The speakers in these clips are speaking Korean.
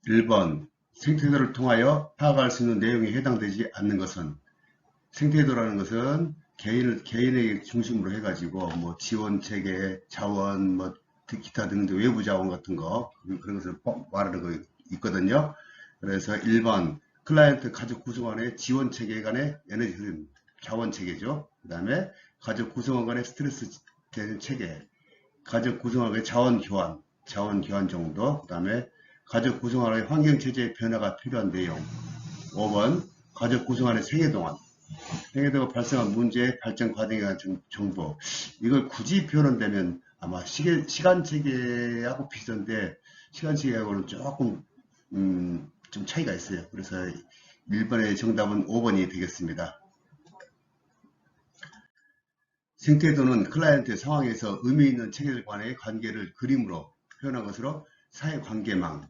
1번 생태도를 통하여 파악할 수 있는 내용에 해당되지 않는 것은 생태도라는 것은 개인의 중심으로 해가지고 뭐 지원 체계, 자원, 뭐 기타 등등 외부 자원 같은 거 그런 것을 말하는 거 있거든요. 그래서 1번 클라이언트 가족 구성원의 지원 체계 간의 에너지 흐름, 자원 체계죠. 그 다음에 가족 구성원 간의 스트레스 되는 체계, 가족 구성원의 자원 교환 정도, 그 다음에 가족 구성원의 환경 체제의 변화가 필요한 내용. 5번 가족 구성원의 생애도가 발생한 문제의 발전 과정에 대한 정보. 이걸 굳이 표현한다면 아마 시간 체계하고 비슷한데 시간 체계하고는 조금 좀 차이가 있어요. 그래서 1번의 정답은 5번이 되겠습니다. 생태도는 클라이언트 상황에서 의미 있는 체계들 간의 관계를 그림으로 표현한 것으로 사회관계망,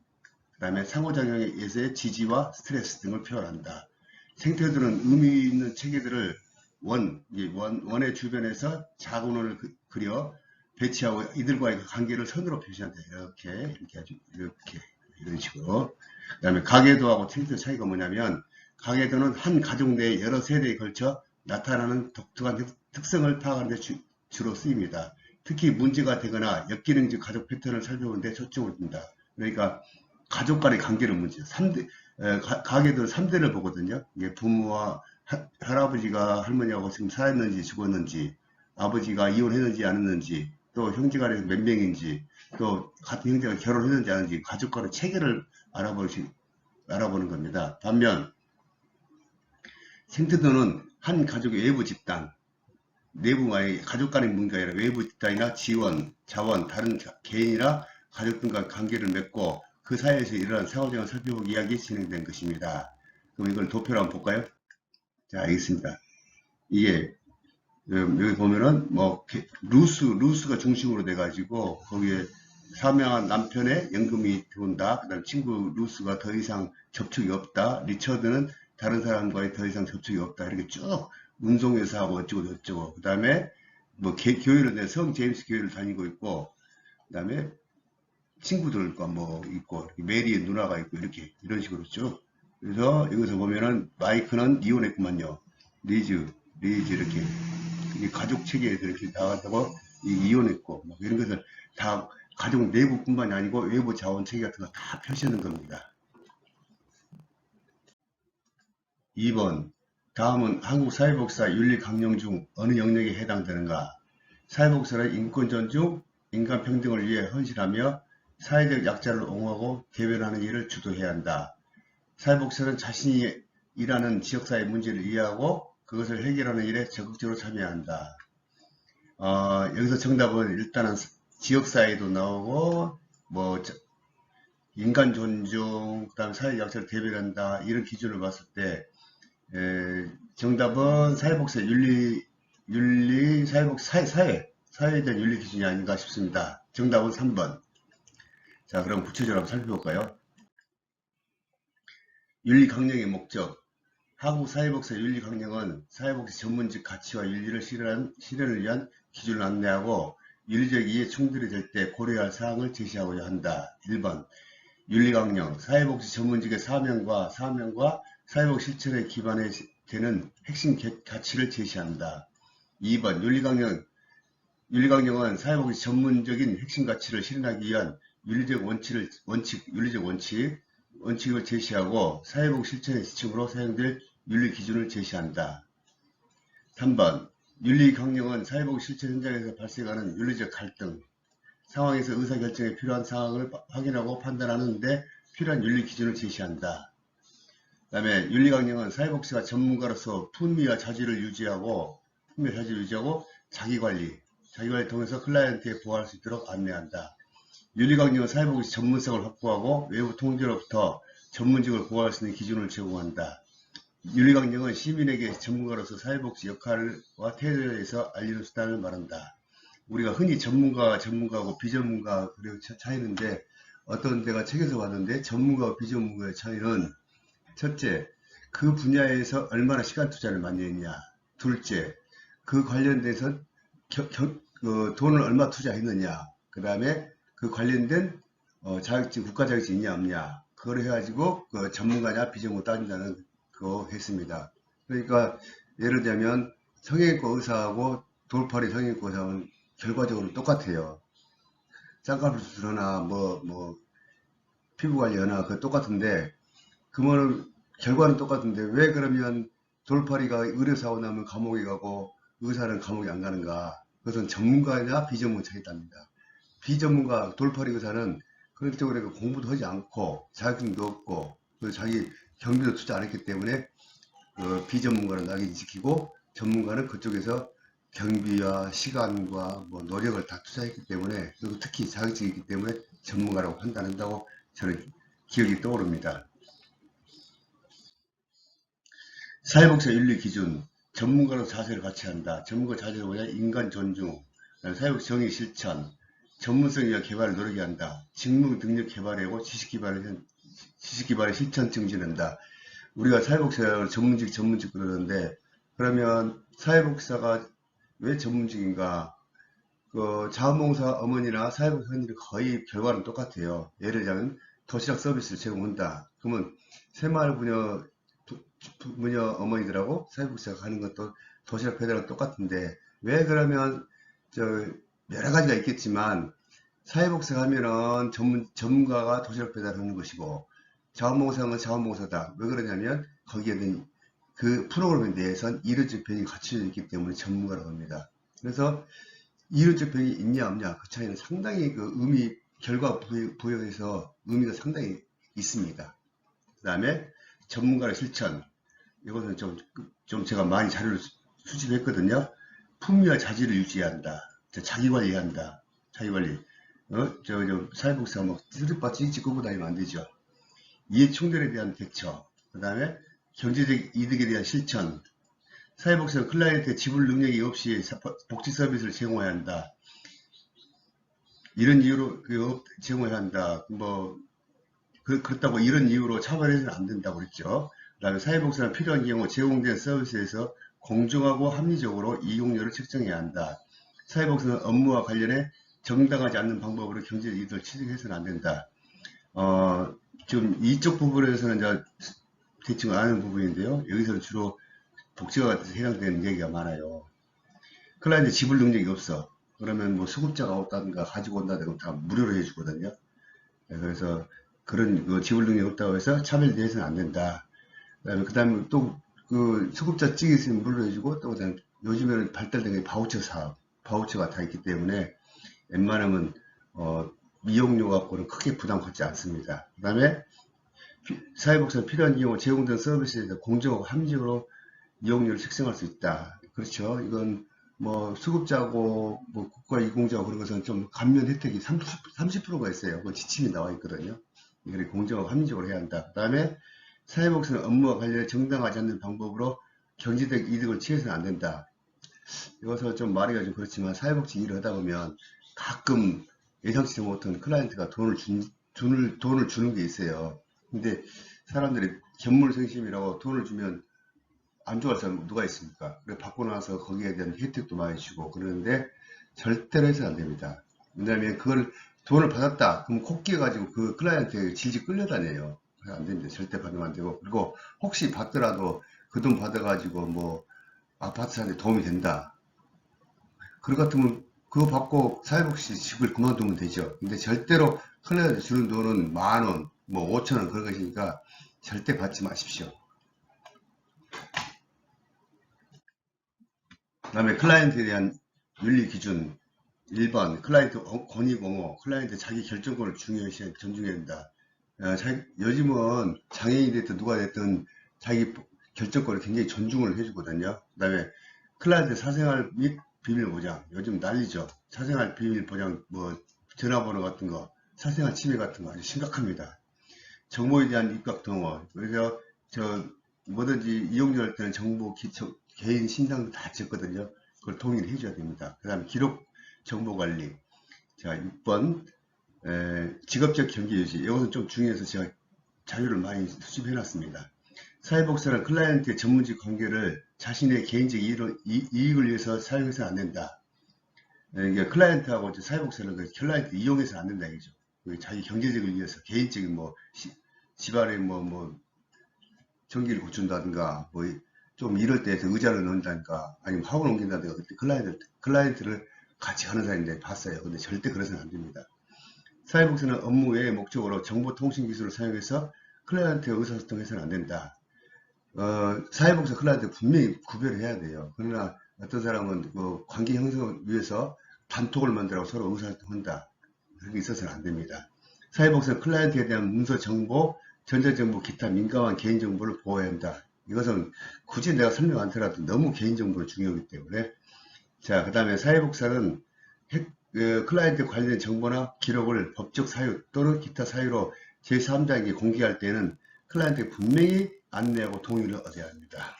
그 다음에 상호작용에 의해서의 지지와 스트레스 등을 표현한다. 생태도는 의미 있는 체계들을 원의 주변에서 작은 원을 그려 배치하고 이들과의 관계를 선으로 표시한다. 이렇게 이런 식으로. 그 다음에 가계도하고 생태도 차이가 뭐냐면 가계도는 한 가족 내에 여러 세대에 걸쳐 나타나는 독특한 특성을 파악하는 데 주로 쓰입니다. 특히 문제가 되거나 역기능적 가족 패턴을 살펴보는 데 초점을 둔다. 그러니까 가족 간의 관계를 문제. 가계도는 3대를 보거든요. 이게 부모와 할아버지가 할머니하고 지금 살았는지 죽었는지, 아버지가 이혼했는지 안 했는지, 또 형제간에 몇 명인지, 또 같은 형제가 결혼했는지 안 했는지 가족 간의 체계를 알아보는 겁니다. 반면 생태도는 한 가족의 외부 집단, 내부와의 가족 간의 문제가 아니라 외부 집단이나 지원, 자원, 다른 개인이나 가족 등과 관계를 맺고 그 사이에서 일어난 상호작용을 살펴보기 위하여 진행된 것입니다. 그럼 이걸 도표로 한번 볼까요? 자, 알겠습니다. 이게 여기 보면은 뭐 루스가 중심으로 돼가지고 거기에 사명한 남편의 연금이 들어온다. 그다음 친구 루스가 더 이상 접촉이 없다. 리처드는 다른 사람과의 더 이상 접촉이 없다. 이렇게 쭉 운송회사하고 어쩌고 저쩌고. 그 다음에 뭐 교회를 성 제임스 교회를 다니고 있고, 그 다음에 친구들과 뭐 있고 메리의 누나가 있고 이렇게 이런 식으로 쭉. 그래서 여기서 보면은 마이크는 이혼했구만요. 리즈 이렇게 가족 체계에서 이렇게 나간다고 이혼했고 뭐 이런 것을 다 가족 내부뿐만이 아니고 외부 자원 체계 같은 거 다 펼치는 겁니다. 2번 다음은 한국 사회복지사 윤리 강령 중 어느 영역에 해당되는가? 사회복지사는 인권 존중, 인간 평등을 위해 헌신하며 사회적 약자를 옹호하고 대변하는 일을 주도해야 한다. 사회복지사는 자신이 일하는 지역사회 문제를 이해하고 그것을 해결하는 일에 적극적으로 참여해야 한다. 여기서 정답은 일단은 지역사회도 나오고 뭐 인간 존중, 그다음 사회 약자를 대변한다 이런 기준을 봤을 때 정답은 사회복지사 윤리 사회에 대한 윤리 기준이 아닌가 싶습니다. 정답은 3번. 자, 그럼 구체적으로 한번 살펴볼까요? 윤리 강령의 목적. 한국 사회복지사 윤리 강령은 사회복지 전문직 가치와 윤리를 실현을 위한 기준을 안내하고 윤리적 이해 충돌이 될 때 고려해야 할 사항을 제시하고자 한다. 1번 윤리 강령. 사회복지 전문직의 사명과 사회복지 실천에 기반해 되는 핵심 가치를 제시한다. 2번 윤리강령은 사회복지 전문적인 핵심 가치를 실현하기 위한 윤리적 원칙을 제시하고 사회복지 실천의 지침으로 사용될 윤리 기준을 제시한다. 3번 윤리강령은 사회복지 실천 현장에서 발생하는 윤리적 갈등, 상황에서 의사결정에 필요한 상황을 확인하고 판단하는 데 필요한 윤리 기준을 제시한다. 그 다음에 윤리강령은 사회복지사 전문가로서 품위와 자질을 유지하고 자기관리를 통해서 클라이언트에 보호할 수 있도록 안내한다. 윤리강령은 사회복지 전문성을 확보하고 외부 통제로부터 전문직을 보호할 수 있는 기준을 제공한다. 윤리강령은 시민에게 전문가로서 사회복지 역할과 태도에 대해서 알리는 수단을 말한다. 우리가 흔히 전문가하고 비전문가 그리고 차이는데 어떤 데가 책에서 봤는데 전문가와 비전문가의 차이는 첫째, 그 분야에서 얼마나 시간 투자를 많이 했냐. 둘째, 그 관련돼서 돈을 얼마 투자했느냐. 그 다음에 그 관련된 자격증, 국가 자격증이 있냐 없냐. 그걸 해가지고 그 전문가냐 비전문가 따진다는 거 했습니다. 그러니까 예를 들면 성형외과 의사하고 돌팔이 성형외과 의사는 결과적으로 똑같아요. 쌍꺼풀 수술하나 뭐 피부 관리하나 그 똑같은데 그러면 결과는 똑같은데 왜 그러면 돌팔이가 의료사고 나면 감옥에 가고 의사는 감옥에 안 가는가? 그것은 전문가냐 비전문가 차이답니다. 비전문가 돌팔이 의사는 그런 쪽으로 공부도 하지 않고 자격증도 없고 자기 경비도 투자 안 했기 때문에 그 비전문가는 낙인 지키고 전문가는 그쪽에서 경비와 시간과 뭐 노력을 다 투자했기 때문에 그리고 특히 자격증이 있기 때문에 전문가라고 판단한다고 저는 기억이 떠오릅니다. 사회복지 윤리 기준 전문가로 자세를 같이 한다. 전문가 자세가 뭐냐? 인간 존중, 사회복지 정의 실천, 전문성과 개발을 노력해야 한다. 직무 능력 개발하고 지식 기반의 실천 증진한다. 우리가 사회복지사를 전문직 그러는데 그러면 사회복지사가 왜 전문직인가? 그 자원봉사 어머니나 사회복지 사람들이 거의 결과는 똑같아요. 예를 들자면 도시락 서비스를 제공한다. 그러면 새마을부녀 어머니들하고 사회복지사가 하는 것도 도시락 배달은 똑같은데 왜 그러면 저 여러 가지가 있겠지만 사회복지사 하면은 전문가가 도시락 배달하는 것이고 자원봉사는 자원봉사다. 왜 그러냐면 거기에는 그 프로그램에 대해서는 이론적 변이 갖춰져 있기 때문에 전문가라고 합니다. 그래서 이론적 변이 있냐 없냐 그 차이는 상당히 그 결과 부여에서 의미가 상당히 있습니다. 그 다음에 전문가의 실천 이것은 좀 제가 많이 자료를 수집했거든요. 품위와 자질을 유지해야 한다. 자기 관리한다. 자기 관리. 사회복지사 뭐 찌르빠 찌직 끄고 다니면 안 되죠. 이해 충돌에 대한 대처. 그 다음에 경제적 이득에 대한 실천. 사회복지사 클라이언트의 지불 능력이 없이 복지 서비스를 제공해야 한다. 이런 이유로 제공해야 한다. 그렇다고 이런 이유로 차별해서는 안 된다고 그랬죠. 그 다음에 사회복지사는 필요한 경우 제공된 서비스에서 공정하고 합리적으로 이용료를 책정해야 한다. 사회복지사는 업무와 관련해 정당하지 않는 방법으로 경제적 이득을 취득해서는 안 된다. 지금 이쪽 부분에서는 이제 대충 아는 부분인데요. 여기서는 주로 복지가 해당되는 얘기가 많아요. 클라이언트 지불 능력이 없어. 그러면 뭐 수급자가 없다든가 가지고 온다든가 다 무료로 해주거든요. 그래서 그런 지불 능력이 없다고 해서 차별돼서는 안 된다. 그 다음에 또 그 수급자 찍이 있으면 무료로 해주고 또 그다음 요즘에는 발달된 게 바우처 사업, 바우처가 다 있기 때문에 웬만하면 이용료 갖고는 크게 부담받지 않습니다. 그 다음에 사회복지가 필요한 경우 제공된 서비스에서 공정하고 합리적으로 이용료를 책정할 수 있다. 그렇죠. 이건 뭐 수급자고 뭐 국가 이공자고 그런 것은 좀 감면 혜택이 30%가 있어요. 그 지침이 나와 있거든요. 이걸 공정하고 합리적으로 해야 한다. 그 다음에 사회복지는 업무와 관련해 정당하지 않는 방법으로 경제적 이득을 취해서는 안 된다. 이것은 좀 말이가 좀 그렇지만 사회복지 일을 하다 보면 가끔 예상치 못한 클라이언트가 돈을 주는 게 있어요. 근데 사람들이 견물생심이라고 돈을 주면 안 좋아할 사람 누가 있습니까? 그래 받고 나서 거기에 대한 혜택도 많이 주고 그러는데 절대로 해서는 안 됩니다. 왜냐하면 그걸 돈을 받았다 그럼 코끼리 가지고 그 클라이언트에 질질 끌려다녀요. 안 됩니다. 절대 받으면 안 되고 그리고 혹시 받더라도 그 돈 받아가지고 뭐 아파트 사는데 도움이 된다. 그럴 것 같으면 그거 받고 사회복지 집을 그만두면 되죠. 근데 절대로 클라이언트 주는 돈은 10,000원, 뭐 5,000원 그런 것이니까 절대 받지 마십시오. 그 다음에 클라이언트에 대한 윤리 기준 1번 클라이언트 권익 옹호 클라이언트 자기 결정권을 중요시 존중해야 된다. 요즘은 장애인이 됐든 누가 됐든 자기 결정권을 굉장히 존중을 해주거든요. 그 다음에 클라이언트 사생활 및 비밀 보장 요즘 난리죠. 사생활 비밀 보장 뭐 전화번호 같은 거 사생활 침해 같은 거 아주 심각합니다. 정보에 대한 입각 동원 그래서 뭐든지 이용료 할 때는 정보 개인 신상도 다 찍거든요. 그걸 동의를 해줘야 됩니다. 그 다음에 기록 정보 관리. 자, 6번, 직업적 경계 유지. 이것은 좀 중요해서 제가 자료를 많이 수집해 놨습니다. 사회복지사는 클라이언트의 전문직 관계를 자신의 개인적 이익을 위해서 사용해서는 안 된다. 이게 클라이언트하고 사회복지사는 클라이언트 이용해서는 안 된다. 이거죠. 자기 경제적을 위해서 개인적인 뭐 집안에 뭐 전기를 고친다든가 뭐 좀 이럴 때 의자를 넣는다든가 아니면 학원 옮긴다든가 그때 클라이언트를 같이 하는 사람인데 봤어요. 근데 절대 그래서는 안 됩니다. 사회복지는 업무 외의 목적으로 정보통신 기술을 사용해서 클라이언트의 의사소통해서는 안 된다. 사회복지 클라이언트 분명히 구별을 해야 돼요. 그러나 어떤 사람은 그 관계 형성을 위해서 단톡을 만들어 서로 의사소통한다. 그렇게 있어서는 안 됩니다. 사회복지는 클라이언트에 대한 문서 정보, 전자정보, 기타 민감한 개인정보를 보호해야 한다. 이것은 굳이 내가 설명 안 하더라도 너무 개인정보가 중요하기 때문에. 자, 그 다음에 사회복사는 클라이언트 관련 정보나 기록을 법적 사유 또는 기타 사유로 제3자에게 공개할 때는 클라이언트에 분명히 안내하고 동의를 얻어야 합니다.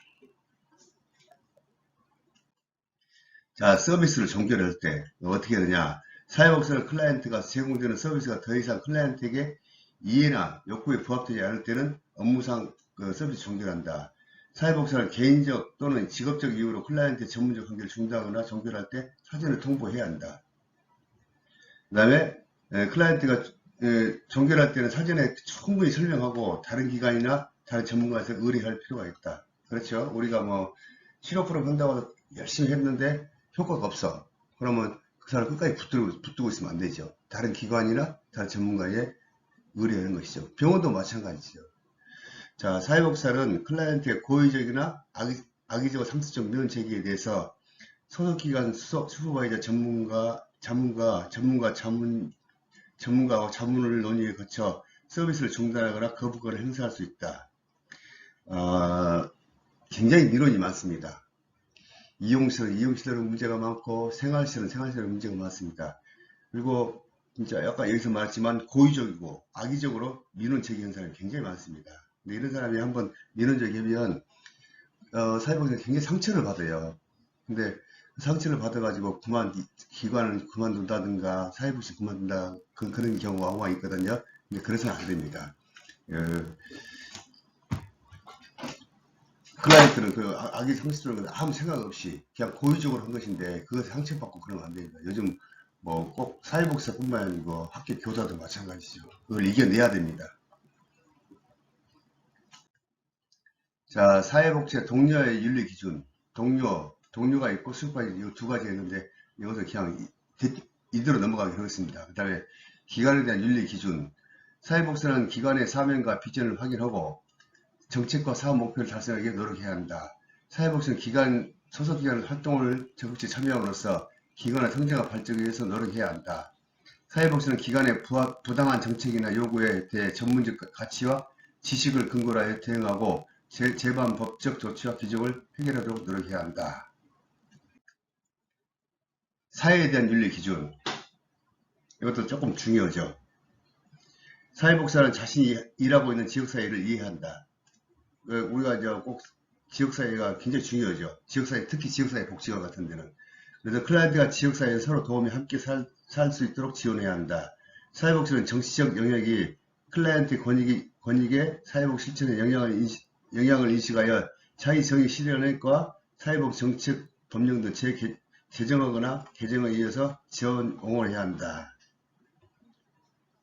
자, 서비스를 종결할 때 어떻게 하느냐. 사회복사는 클라이언트가 제공되는 서비스가 더 이상 클라이언트에게 이해나 욕구에 부합되지 않을 때는 업무상 서비스 종결한다. 사회복사는 개인적 또는 직업적 이유로 클라이언트의 전문적 관계를 중단하거나 종결할 때 사전에 통보해야 한다. 그 다음에 클라이언트가 종결할 때는 사전에 충분히 설명하고 다른 기관이나 다른 전문가에서 의뢰할 필요가 있다. 그렇죠. 우리가 뭐 치료 프로그램 한다고 해서 열심히 했는데 효과가 없어. 그러면 그 사람 끝까지 붙들고 있으면 안 되죠. 다른 기관이나 다른 전문가에 의뢰하는 것이죠. 병원도 마찬가지죠. 자, 사회복사는 클라이언트의 고의적이나 악의적 상습적 민원 제기에 대해서 소속기관 슈퍼바이저 전문가와 자문을 논의에 거쳐 서비스를 중단하거나 거부권을 행사할 수 있다. 굉장히 민원이 많습니다. 이용시설은 문제가 많고 생활시설은 문제가 많습니다. 그리고 진짜 아까 여기서 말했지만 고의적이고 악의적으로 민원 제기하는 사람이 굉장히 많습니다. 근데 이런 사람이 한번 민원 제기하면 사회복지가 굉장히 상처를 받아요. 근데 상처를 받아가지고 기관을 그만둔다든가 사회복지 그만둔다 그런 경우가 왕왕 있거든요. 근데 그래서는 안 됩니다. 클라이언트는 그 악의 상처를 아무 생각 없이 그냥 고의적으로 한 것인데 그것에 상처받고 그러면 안 됩니다. 요즘 뭐 꼭 사회복지뿐만 아니고 학교 교사도 마찬가지죠. 그걸 이겨내야 됩니다. 자, 사회복지 동료의 윤리 기준, 동료가 있고 슈퍼바이저 이 두 가지 있는데 이것을 그냥 이대로 넘어가게 하겠습니다. 그 다음에 기관에 대한 윤리 기준, 사회복지는 기관의 사명과 비전을 확인하고 정책과 사업 목표를 달성하기 위해 노력해야 한다. 사회복지는 소속기관 활동을 적극적으로 참여함으로써 기관의 성장과 발전을 위해서 노력해야 한다. 사회복지는 기관의 부당한 정책이나 요구에 대해 전문적 가치와 지식을 근거로 하여 대응하고 제반 법적 조치와 기적을 해결하도록 노력해야 한다. 사회에 대한 윤리 기준, 이것도 조금 중요하죠. 사회복지는 자신이 일하고 있는 지역사회를 이해한다. 우리가 이제 꼭 지역사회가 굉장히 중요하죠. 지역사회, 특히 지역사회 복지관 같은 데는. 그래서 클라이언트가 지역사회에 서로 도움이 함께 살 수 있도록 지원해야 한다. 사회복지는 정치적 영역이 클라이언트 권익에 사회복 실천에 영향을 인식하여 자기 정의 실현과 사회복 정책 법령 등 제정하거나 개정에 의해서 지원 옹호해야 한다.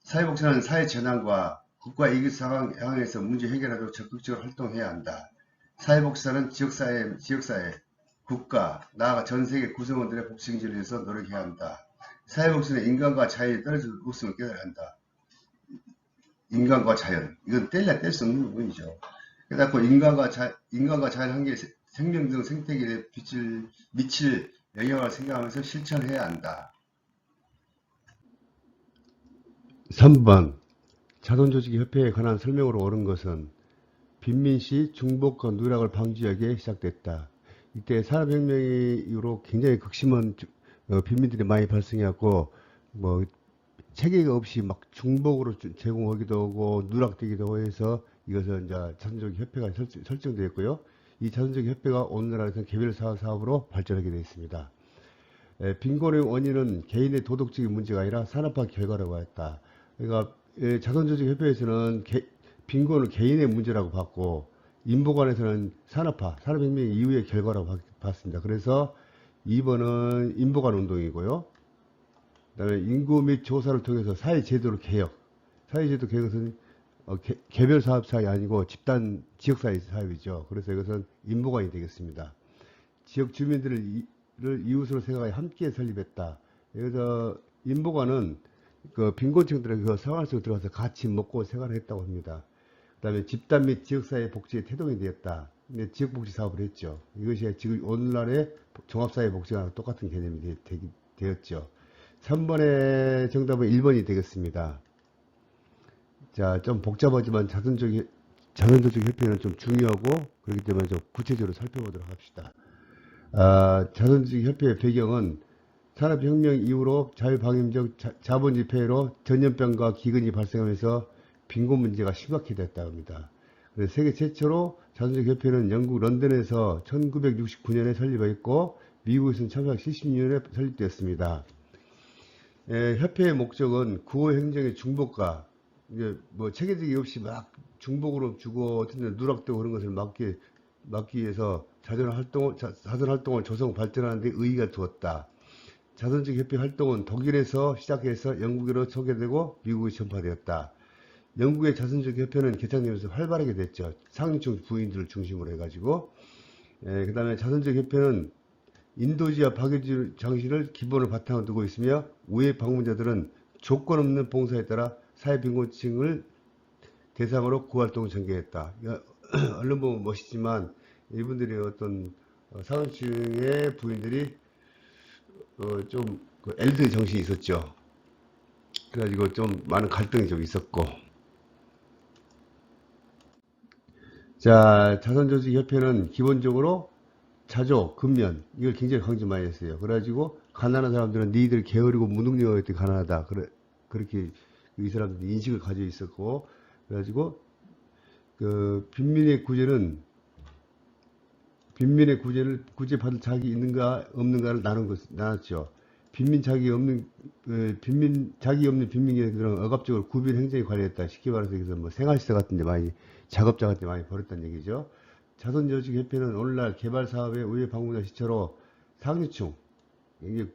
사회복지는 사회 전환과 국가 이익 상황에서 문제 해결하도록 적극적으로 활동해야 한다. 사회복지사는 지역사회, 국가, 나아가 전세계 구성원들의 복지 경제를 위해서 노력해야 한다. 사회복지는 인간과 자연이 떨어질 수 없음을 깨달아야 한다. 인간과 자연, 이건 뗄 수 없는 부분이죠. 그래서 인간과 자연 한계에 생명 등 생태계에 미칠 영향을 생각하면서 실천해야 한다. 3번 자선조직협회에 관한 설명으로 옳은 것은 빈민시 중복권 누락을 방지하기 위해 시작됐다. 이때 산업혁명 이후로 굉장히 극심한 빈민들이 많이 발생해갖고 뭐 체계가 없이 막 중복으로 제공하기도 하고 누락되기도 해서 이것은 이제 자선조직협회가 설정되었고요. 이 자선조직협회가 오늘날에서 개별 사업으로 발전하게 되어 있습니다. 빈곤의 원인은 개인의 도덕적인 문제가 아니라 산업화 결과라고 했다. 그러니까 자선조직협회에서는 빈곤을 개인의 문제라고 봤고 인보관에서는 산업혁명 이후의 결과라고 봤습니다. 그래서 2번은 인보관 운동이고요. 그 다음에 인구 및 조사를 통해서 사회제도 개혁은 개별 사업 사업이 아니고 집단 지역사회 사업이죠. 그래서 이것은 인보관이 되겠습니다. 지역 주민들을 이웃으로 생각하여 함께 설립했다. 여기서 인보관은 그 빈곤층들에게 그 생활 속에 들어가서 같이 먹고 생활을 했다고 합니다. 그 다음에 집단 및 지역사회 복지의 태동이 되었다. 지역복지 사업을 했죠. 이것이 지금 오늘날의 종합사회 복지와 똑같은 개념이 되었죠. 3번의 정답은 1번이 되겠습니다. 자, 좀 복잡하지만 자선조직 협회는 좀 중요하고 그렇기 때문에 좀 구체적으로 살펴보도록 합시다. 자선조직 협회의 배경은 산업혁명 이후로 자유방임적 자본주의 폐해로 전염병과 기근이 발생하면서 빈곤 문제가 심각히 됐다고 합니다. 그래서 세계 최초로 자선조직 협회는 영국 런던에서 1969년에 설립했고 미국에서는 1970년에 설립되었습니다. 협회의 목적은 구호행정의 중복과 이제 뭐 체계적이 없이 막 중복으로 주고 어떤 데 누락되고 그런 것을 막기 위해서 자선 활동을 조성 발전하는 데 의의가 두었다. 자선적 협회 활동은 독일에서 시작해서 영국으로 소개되고 미국에 전파되었다. 영국의 자선적 협회는 개창되면서 활발하게 됐죠. 상류층 부인들을 중심으로 해가지고. 그 다음에 자선적 협회는 인도주의와 박애주의 정신을 기본을 바탕으로 두고 있으며 우회 방문자들은 조건 없는 봉사에 따라 사회빈곤층을 대상으로 구활동을 전개했다. 얼른 보면 멋있지만 이분들이 어떤 상층의 부인들이 좀 엘드 정신이 있었죠. 그래가지고 좀 많은 갈등이 좀 있었고. 자, 자선조직협회는 기본적으로 자조, 근면 이걸 굉장히 강조 많이 했어요. 그래가지고 가난한 사람들은 니들 게으르고 무능력하기 때문에 가난하다. 그렇게 이 사람들이 인식을 가지고 있었고, 그래가지고 그 빈민의 구제를 구제받을 자격이 있는가 없는가를 나눴죠. 자격이 없는 빈민들은 억압적으로 구빈 행정에 관리했다. 쉽게 말해서 여기서 뭐 생활시설 같은데 작업자 같은 데 많이 벌였다는 얘기죠. 자선조직협회는 오늘날 개발사업의 우회 방문자 시초로 상류층, 이게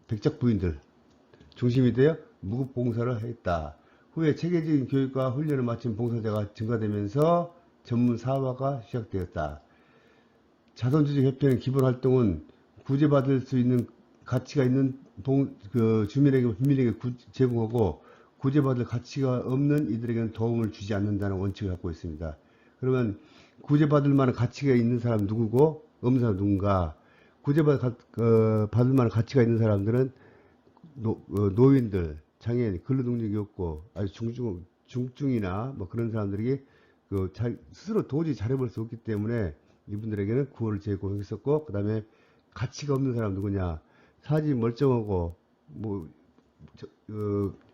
백작 부인들 중심이 되어 무급봉사를 했다. 후에 체계적인 교육과 훈련을 마친 봉사자가 증가되면서 전문 사업화가 시작되었다. 자선조직협회는 기본 활동은 구제받을 수 있는 가치가 있는 주민에게 제공하고 구제받을 가치가 없는 이들에게는 도움을 주지 않는다는 원칙을 갖고 있습니다. 그러면 구제받을 만한 가치가 있는 사람 누구고 없는 사람 누군가? 구제받을 만한 가치가 있는 사람들은 노인들, 장애인, 근로능력이 없고 아주 중증이나 뭐 그런 사람들에게 스스로 도저히 잘해볼 수 없기 때문에 이분들에게는 구호를 제공했었고, 그 다음에 가치가 없는 사람 누구냐? 사지 멀쩡하고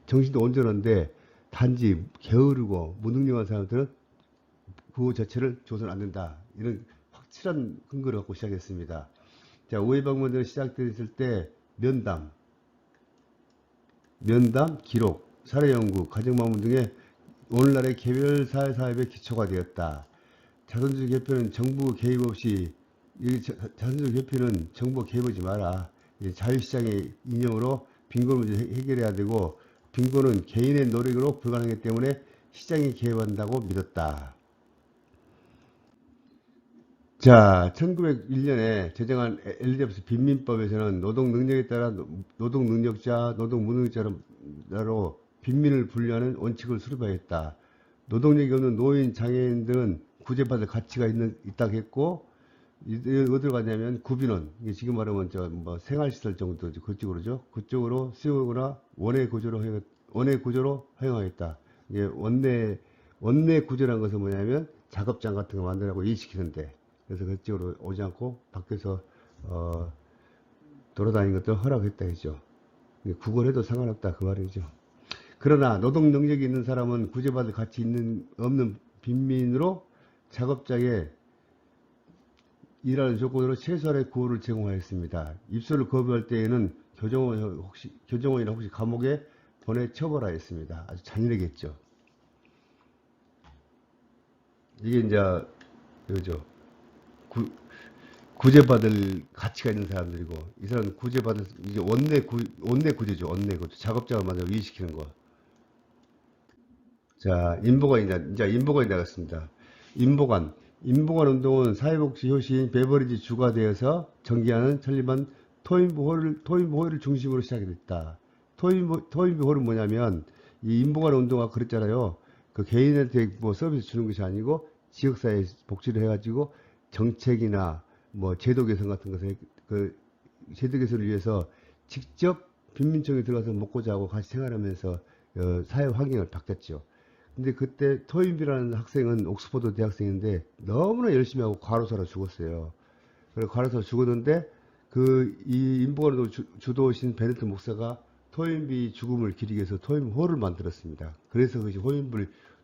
정신도 온전한데 단지 게으르고 무능력한 사람들은 구호 자체를 줘서는 안 된다. 이런 확실한 근거를 갖고 시작했습니다. 자, 우회방문들이 시작됐을 때 면담, 기록, 사례연구, 가정방문 등의 오늘날의 개별 사회사업의 기초가 되었다. 자선조직협회는 정부 개입 없이, 자선조직협회는 정부 개입하지 마라. 자유시장의 이념으로 빈곤 문제 해결해야 되고, 빈곤은 개인의 노력으로 불가능하기 때문에 시장이 개입한다고 믿었다. 자, 1901년에 제정한 엘리자베스 빈민법에서는 노동 능력에 따라 노동 능력자, 노동 무능력자로 빈민을 분류하는 원칙을 수립하였다. 노동력이 없는 노인, 장애인들은 구제받을 가치가 있다고 했고, 어디로 가냐면 구빈원, 지금 말하면 생활시설 정도 그쪽으로죠. 그쪽으로 수용하거나 원외 구조로 허용하였다. 이게 원내 구조라는 것은 뭐냐면 작업장 같은 거 만들라고 일시키는데, 그래서 그쪽으로 오지 않고 밖에서 돌아다니는 것도 허락했다 했죠. 구걸해도 상관없다 그 말이죠. 그러나 노동 능력이 있는 사람은 구제받을 가치 없는 빈민으로 작업장에 일하는 조건으로 최소한의 구호를 제공하였습니다. 입소를 거부할 때에는 교정원이나 혹시 감옥에 보내 처벌하였습니다. 아주 잔인하겠죠. 이게 이제 그죠. 구제받을 가치가 있는 사람들이고, 이 사람은 이제 원내 구제죠. 원내 구제. 작업장을 만들어 이식시키는 거. 자, 이제 인보관이 나갔습니다. 인보관 운동은 사회복지 효시인 베버리지 주가 되어서 전개하는 설립한 토인부 호를 중심으로 시작이 됐다. 토인부 호는 뭐냐면, 이 인보관 운동가 그랬잖아요. 그 개인한테 뭐 서비스 주는 것이 아니고, 지역사회 복지를 해가지고, 정책이나 뭐 제도 개선 같은 것을, 그 제도 개선을 위해서 직접 빈민촌에 들어가서 먹고 자고 같이 생활하면서 사회 환경을 바꿨죠. 근데 그때 토인비라는 학생은 옥스퍼드 대학생인데 너무나 열심히 하고 과로사로 죽었어요. 그래서 과로사로 죽었는데 이 인보관을 주도하신 베네트 목사가 토인비 죽음을 기리기 위해서 토인비 홀을 만들었습니다. 그래서 그것이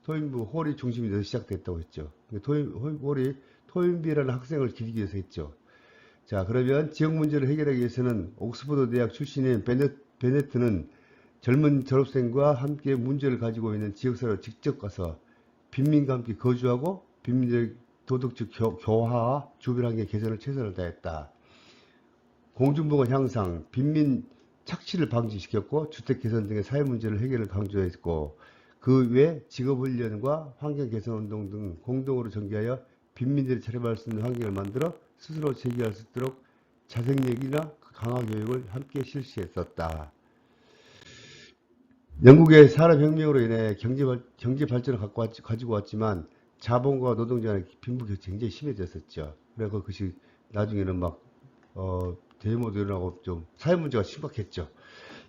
토인비 홀이 중심이 돼서 시작됐다고 했죠. 홀이 토인비라는 학생을 기리기 위해서 했죠. 자, 그러면 지역 문제를 해결하기 위해서는 옥스퍼드 대학 출신인 베네트는 젊은 졸업생과 함께 문제를 가지고 있는 지역사회로 직접 가서 빈민과 함께 거주하고 빈민들의 도덕적 교화와 주변 환경 개선을 최선을 다했다. 공중보건 향상, 빈민 착취를 방지시켰고 주택 개선 등의 사회 문제를 해결을 강조했고 그 외 직업훈련과 환경 개선 운동 등 공동으로 전개하여 빈민들이 자립할 수 있는 환경을 만들어 스스로 제기할 수 있도록 자생력이나 강화 교육을 함께 실시했었다. 영국의 산업혁명으로 인해 경제 발전을 가지고 왔지만 자본과 노동자의 빈부격차가 굉장히 심해졌었죠. 그래서 그것이 나중에는 데모도 일어나고 좀 사회 문제가 심각했죠.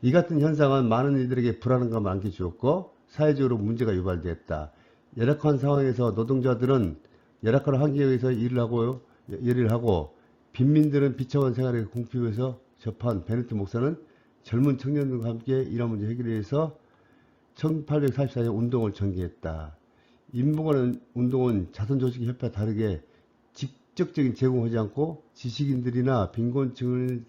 이 같은 현상은 많은 이들에게 불안감을 안겨주었고 사회적으로 문제가 유발되었다. 열악한 상황에서 노동자들은 열악한 환경에서 일을 하고 빈민들은 비참한 생활에 공피해서 접한 베네트 목사는 젊은 청년들과 함께 이런 문제 해결을 위해서 1844년 운동을 전개했다. 인보관 운동은 자선조직협회와 다르게 직접적인 제공하지 않고 지식인들이나 빈곤층을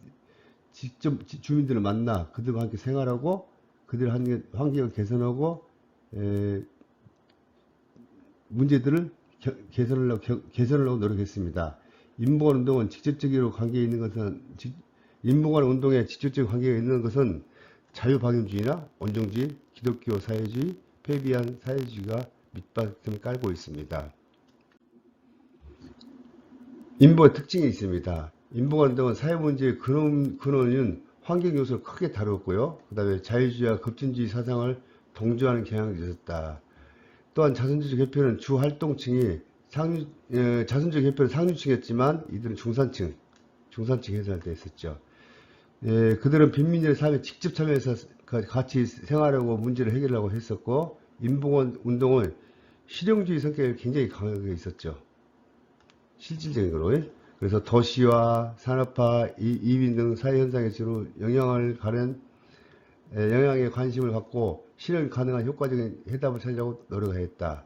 직접 주민들을 만나 그들과 함께 생활하고 그들의 환경을 개선하고 문제들을 개선하려고 노력했습니다. 인보관 운동은 직접적으로 관계에 있는 것은 인보관 운동에 직접적인 관계가 있는 것은 자유방임주의나 온정주의, 기독교 사회주의, 폐비한 사회주의가 밑바탕을 깔고 있습니다. 인보의 특징이 있습니다. 인보관 운동은 사회문제의 근원인 환경 요소를 크게 다루었고요. 그 다음에 자유주의와 급진주의 사상을 동조하는 경향이 있었다. 또한 자선조직협회는 주 활동층이 자선조직협회는 상류층이었지만 이들은 중산층 해설되어 있었죠. 그들은 빈민들의 삶에 직접 참여해서 같이 생활하고 문제를 해결하고 했었고 인보관 운동은 실용주의 성격이 굉장히 강하게 있었죠. 실질적인 거로. 그래서 도시화, 산업화, 이민 등 사회 현상에 주로 영향에 관심을 갖고 실현 가능한 효과적인 해답을 찾으려고 노력했다.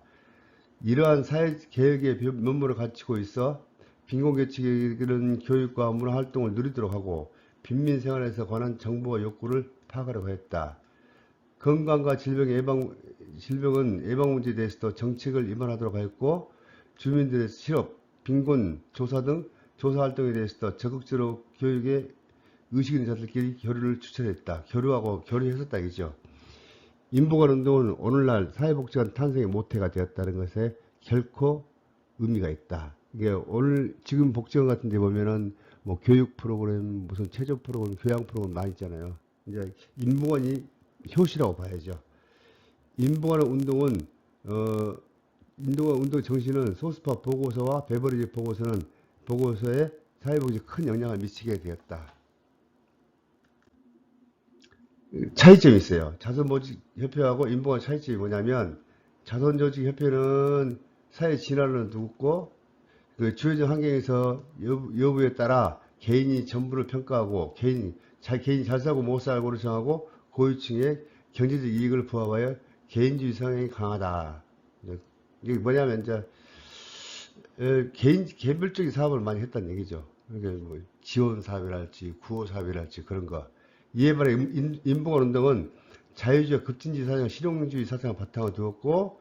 이러한 사회 개혁의 면모를 갖추고 있어 빈곤계층의 교육과 문화 활동을 누리도록 하고 빈민 생활에서 관한 정보와 욕구를 파악하려고 했다. 건강과 질병은 예방 문제에 대해서도 정책을 입안하도록 하였고 주민들의 실업, 빈곤 조사 등 조사 활동에 대해서도 적극적으로 교육에 의식 있는 자들끼리 교류를 추천했다. 교류했었다 이죠. 인보관 운동은 오늘날 사회복지관 탄생의 모태가 되었다는 것에 결코 의미가 있다. 이게 지금 복지관 같은 데 보면은 뭐 교육 프로그램, 무슨 체조 프로그램, 교양 프로그램 많이 있잖아요. 이제 인보관이 효시라고 봐야죠. 인보관 운동은 인보관 운동 정신은 소스파 보고서와 베버리지 보고서에 사회복지에 큰 영향을 미치게 되었다. 차이점이 있어요. 자선조직협회하고 인보관 차이점이 뭐냐면 자선조직협회는 사회 진화를 두고 그 주어진 환경에서 여부에 따라 개인이 전부를 평가하고 개인이 잘 살고 못 살고를 정하고 고위층의 경제적 이익을 부합하여 개인주의 성향이 강하다. 이게 뭐냐면 이제 개별적인 사업을 많이 했다는 얘기죠. 그러니까 뭐 지원 사업이랄지 구호 사업이랄지 그런 거. 이에 반해 인보관 운동은 자유주의와 급진주의 사상, 실용주의 사상을 바탕으로 두었고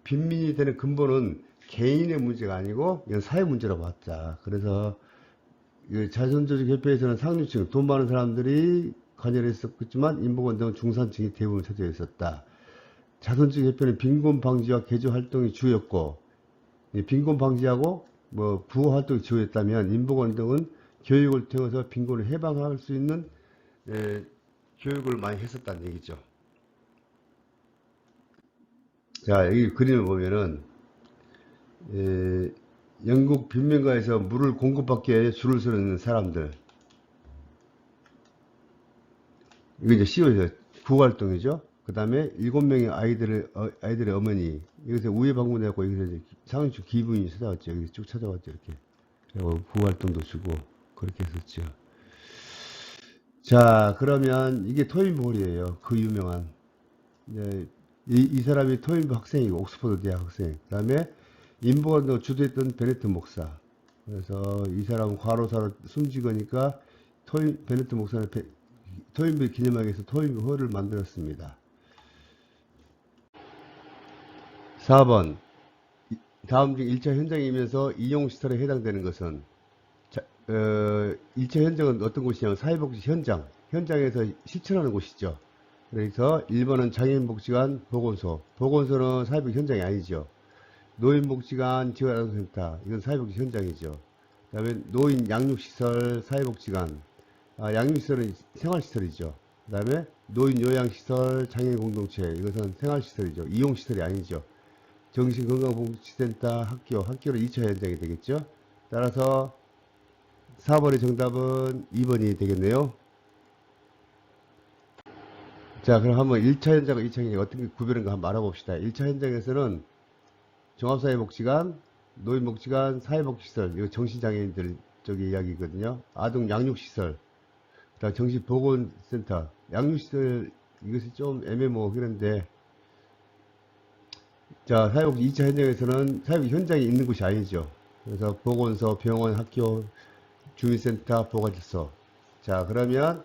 빈민이 되는 근본은 개인의 문제가 아니고 이건 사회 문제라고 봤다. 그래서 자선조직협회에서는 상류층, 돈 많은 사람들이 관여를 했었지만 인보관 운동은 중산층이 대부분 차지해 있었다. 자선적 협회는 빈곤 방지와 개조 활동이 주였고, 빈곤 방지하고 뭐 부호 활동이 주였다면 인보건 등은 교육을 통해서 빈곤을 해방할 수 있는 교육을 많이 했었다는 얘기죠. 자, 여기 그림을 보면은 영국 빈민가에서 물을 공급받기 위해 줄을 서는 사람들. 이거 이제 CO에서 구활동이죠. 그 다음에 7명의 아이들의 어머니. 여기서 우회 방문해갖고 여기서 이제 상주 기부인이 찾아왔죠. 여기 쭉 찾아왔죠. 이렇게. 그리고 구활동도 주고, 그렇게 했었죠. 자, 그러면 이게 토인볼이에요. 그 유명한. 이 사람이 토인볼 학생이고, 옥스퍼드 대학 학생. 그 다음에 인보건도 주도했던 베네트 목사. 그래서 이 사람은 과로사로 숨지거니까 베네트 목사는 토인볼 기념하기 위해서 토인볼홀을 만들었습니다. 4번. 다음 중 1차 현장이면서 이용시설에 해당되는 것은 1차 현장은 어떤 곳이냐면 사회복지 현장. 현장에서 실천하는 곳이죠. 그래서 1번은 장애인복지관 보건소. 보건소는 사회복지 현장이 아니죠. 노인복지관 지원안전센터. 이건 사회복지 현장이죠. 그 다음에 노인 양육시설 사회복지관. 양육시설은 생활시설이죠. 그 다음에 노인 요양시설 장애인 공동체. 이것은 생활시설이죠. 이용시설이 아니죠. 정신건강복지센터 학교로 2차 현장이 되겠죠. 따라서 4번의 정답은 2번이 되겠네요. 자, 그럼 한번 1차 현장과 2차 현장이 어떻게 구별인가 한번 알아봅시다. 1차 현장에서는 종합사회복지관, 노인복지관, 사회복지시설, 이거 정신장애인들 쪽의 이야기거든요. 아동 양육시설, 그다음 정신보건센터, 양육시설, 이것이 좀 애매모호한데, 자, 사회복지 2차 현장에서는 사회복지 현장이 있는 곳이 아니죠. 그래서 보건소, 병원, 학교, 주민센터, 보건시설. 자, 그러면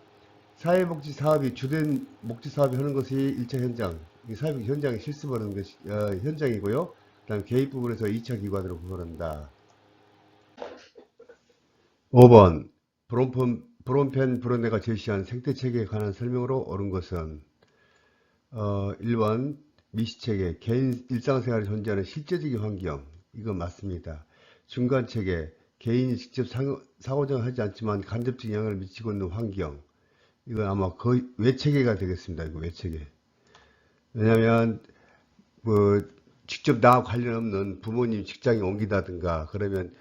사회복지 사업이 주된 복지 사업이 하는 것이 1차 현장, 사회복지 현장에 실습하는 것이 현장이고요. 그다음 개입 부분에서 2차 기관으로 구분한다. 5번 브롬펜 브론네가 제시한 생태체계에 관한 설명으로 옳은 것은 1번 미시체계 개인 일상생활에 존재하는 실제적인 환경. 이건 맞습니다. 중간체계 개인이 직접 상호작용을 하지 않지만 간접적 영향을 미치고 있는 환경. 이건 아마 거의 외체계가 되겠습니다. 이거 외체계. 왜냐하면 뭐 직접 나와 관련 없는 부모님 직장에 옮기다든가 그러면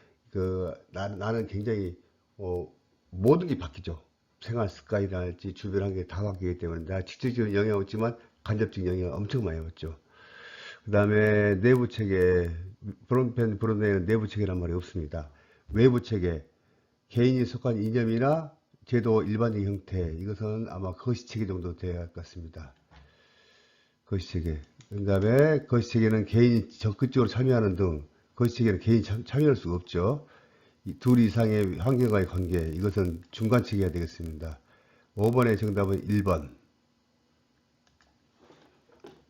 나는 굉장히 모든 게 바뀌죠. 생활 습관이랄지 주변 환경이 다 바뀌기 때문에 내가 직접적인 영향이 없지만 간접적인 영향을 엄청 많이 받죠. 그 다음에 내부 체계, 브론펜 내부 체계란 말이 없습니다. 외부 체계, 개인이 속한 이념이나 제도 일반적인 형태, 이것은 아마 거시체계 정도 되어야 할 것 같습니다. 거시체계. 그 다음에 거시체계는 개인이 적극적으로 참여하는 등, 거시체계는 개인이 참여할 수가 없죠. 둘 이상의 환경과의 관계, 이것은 중간체계가 되겠습니다. 5번의 정답은 1번.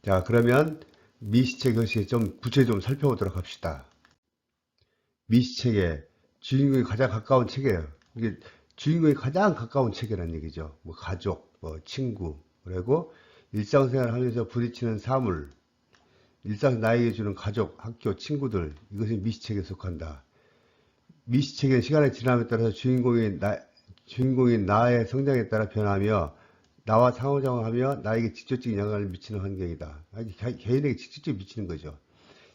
자, 그러면 미시체계, 거시체계 좀 구체적으로 살펴보도록 합시다. 미시체계, 주인공이 가장 가까운 체계예요. 이게 주인공이 가장 가까운 체계라는 얘기죠. 뭐 가족, 뭐 친구, 그리고 일상생활을 하면서 부딪히는 사물, 일상 나에게 주는 가족, 학교, 친구들, 이것이 미시체계에 속한다. 미시체계는 시간의 지남에 따라서 주인공이 나의 성장에 따라 변하며 나와 상호작용하며 나에게 직접적인 영향을 미치는 환경이다. 개인에게 직접적으로 미치는 거죠.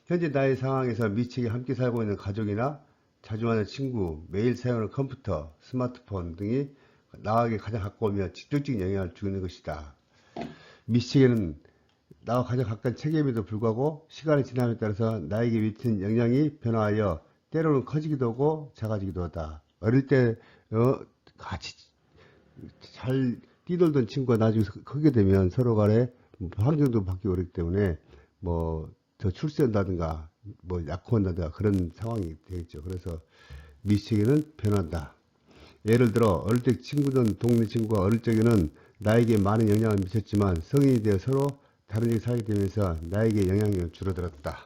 현재 나의 상황에서 미시체계에 함께 살고 있는 가족이나 자주 만나는 친구, 매일 사용하는 컴퓨터, 스마트폰 등이 나에게 가장 가까우며 직접적인 영향을 주는 것이다. 미시체계는 나와 가장 가까운 체계임에도 불구하고 시간의 지남에 따라서 나에게 미치는 영향이 변화하여 때로는 커지기도 하고 작아지기도 하다. 어릴 때 같이 잘 뛰놀던 친구가 나중에 크게 되면 서로 간에 환경도 바뀌고 그렇기 때문에 뭐 더 출세한다든가 뭐 약혼한다든가 그런 상황이 되겠죠. 그래서 미시체계는 변한다. 예를 들어 어릴 때 친구든 동네 친구가 어릴 적에는 나에게 많은 영향을 미쳤지만 성인이 되어 서로 다른 일을 살게 되면서 나에게 영향이 줄어들었다.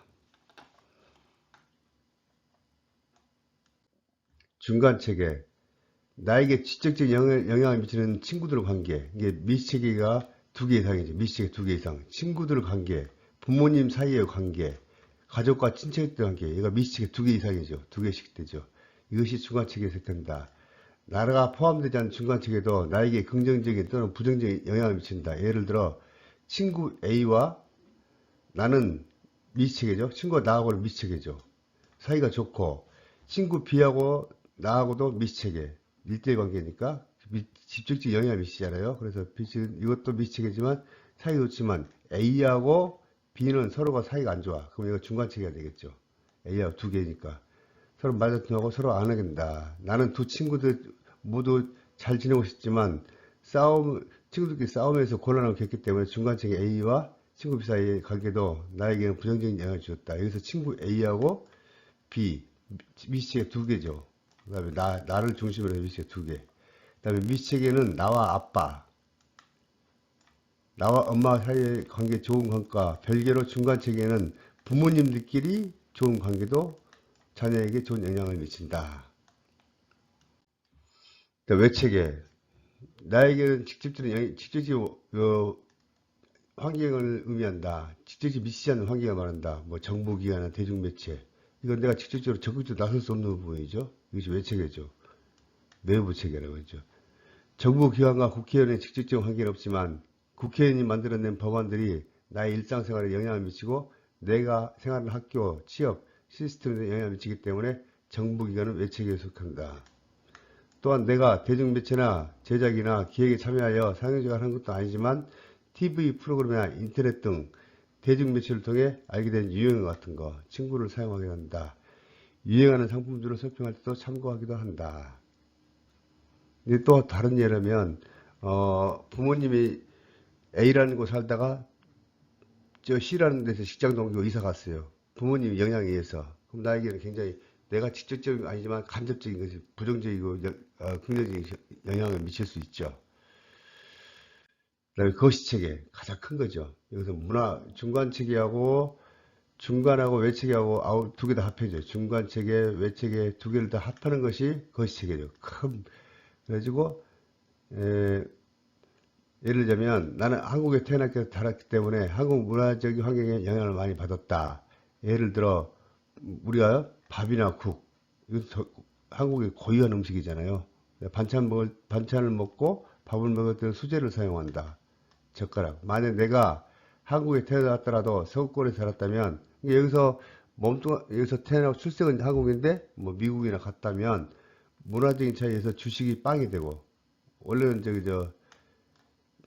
중간체계, 나에게 직접적인 영향을 미치는 친구들 관계. 이게 미시체계가 2개 이상이죠. 미시체계 2개 이상. 친구들 관계, 부모님 사이의 관계, 가족과 친척의 관계, 이거 미시체계 2개 이상이죠. 2개씩 되죠. 이것이 중간체계에 속한다. 나라가 포함되지 않은 중간체계도 나에게 긍정적인 또는 부정적인 영향을 미친다. 예를 들어 친구 A와 나는 미시체계죠. 친구가 나하고는 미시체계죠. 사이가 좋고 친구 B하고 나하고도 미시체계, 1대1 관계니까 직접적 영향을 미치잖아요. 그래서 이것도 미시체계지만 사이가 좋지만 A하고 B는 서로가 사이가 안 좋아. 그럼 이거 중간체계가 되겠죠. A하고 2개니까 서로 말다툼하고 서로 안 하겠다. 나는 두 친구들 모두 잘 지내고 싶지만 친구들끼리 싸움에서 곤란을 겪기 때문에 중간체계 A와 친구 B 사이의 관계도 나에게는 부정적인 영향을 주었다. 여기서 친구 A하고 B, 미시체계 2개죠. 그 다음에 나를 중심으로 한 미시체계 2개. 그 다음에 미시체계는 나와 아빠, 나와 엄마 사이의 관계 좋은 관계와 별개로 중간체계는 부모님들끼리 좋은 관계도 자녀에게 좋은 영향을 미친다. 외체계, 나에게는 직접적인 환경을 의미한다. 직접적으로 미치지 않는 환경을 말한다. 뭐 정보기관이나 대중매체. 이건 내가 직접적으로 적극적으로 나설 수 없는 부분이죠. 이것이 외체계죠. 내부체계라고 하죠. 정부기관과 국회의원의 직접적인 관계는 없지만 국회의원이 만들어낸 법안들이 나의 일상생활에 영향을 미치고 내가 생활하는 학교, 취업, 시스템에 영향을 미치기 때문에 정부기관은 외체계에 속한다. 또한 내가 대중매체나 제작이나 기획에 참여하여 상영작을 하는 것도 아니지만 TV 프로그램이나 인터넷 등 대중매체를 통해 알게 된 유행어 같은 거, 친구를 사용하게 한다. 유행하는 상품들을 쇼핑할 때도 참고하기도 한다. 근데 또 다른 예라면 부모님이 A라는 곳 살다가 저 C라는 데서 직장 동기로 이사 갔어요. 부모님 영향에 의해서. 그럼 나에게는 굉장히 내가 직접적인 건 아니지만 간접적인 것이 부정적이고 긍정적인 영향을 미칠 수 있죠. 그다음에 거시체계 가장 큰 거죠. 여기서 문화 중간체계하고 중간하고 외체계하고 2개 다 합해져. 중간체계, 외체계 2개를 다 합하는 것이 거시체계죠. 그래가지고 예를 들자면 나는 한국에 태어났기 때문에 한국 문화적인 환경에 영향을 많이 받았다. 예를 들어 우리가 밥이나 국, 이건 한국의 고유한 음식이잖아요. 반찬을 먹고 밥을 먹을 때는 수제를 사용한다. 젓가락. 만약 내가 한국에 태어났더라도 서구권에 살았다면 여기서 태어나고 출생은 한국인데 뭐 미국이나 갔다면 문화적인 차이에서 주식이 빵이 되고 원래는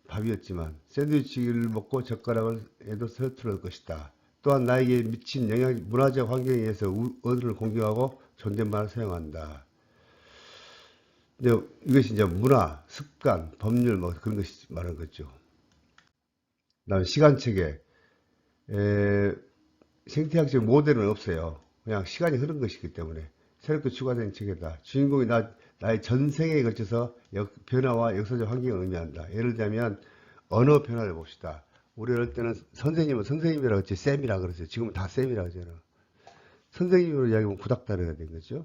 밥이었지만 샌드위치를 먹고 젓가락을 해도 서툴을 것이다. 또한 나에게 미친 문화적 환경에 의해서 어른을 공격하고 존댓말을 사용한다. 이것이 이제 문화, 습관, 법률 뭐 그런 것이 말하는 거죠. 그다음에 시간체계. 생태학적 모델은 없어요. 그냥 시간이 흐른 것이기 때문에 새롭게 추가된 체계다. 주인공이 나의 전생에 걸쳐서 변화와 역사적 환경을 의미한다. 예를 들면 언어 변화를 봅시다. 우리 어릴 때는 선생님은 선생님이라고 했지 쌤이라고 그랬어요. 지금은 다 쌤이라고 하잖아. 선생님으로 이야기하면 구닥다리가 된 거죠.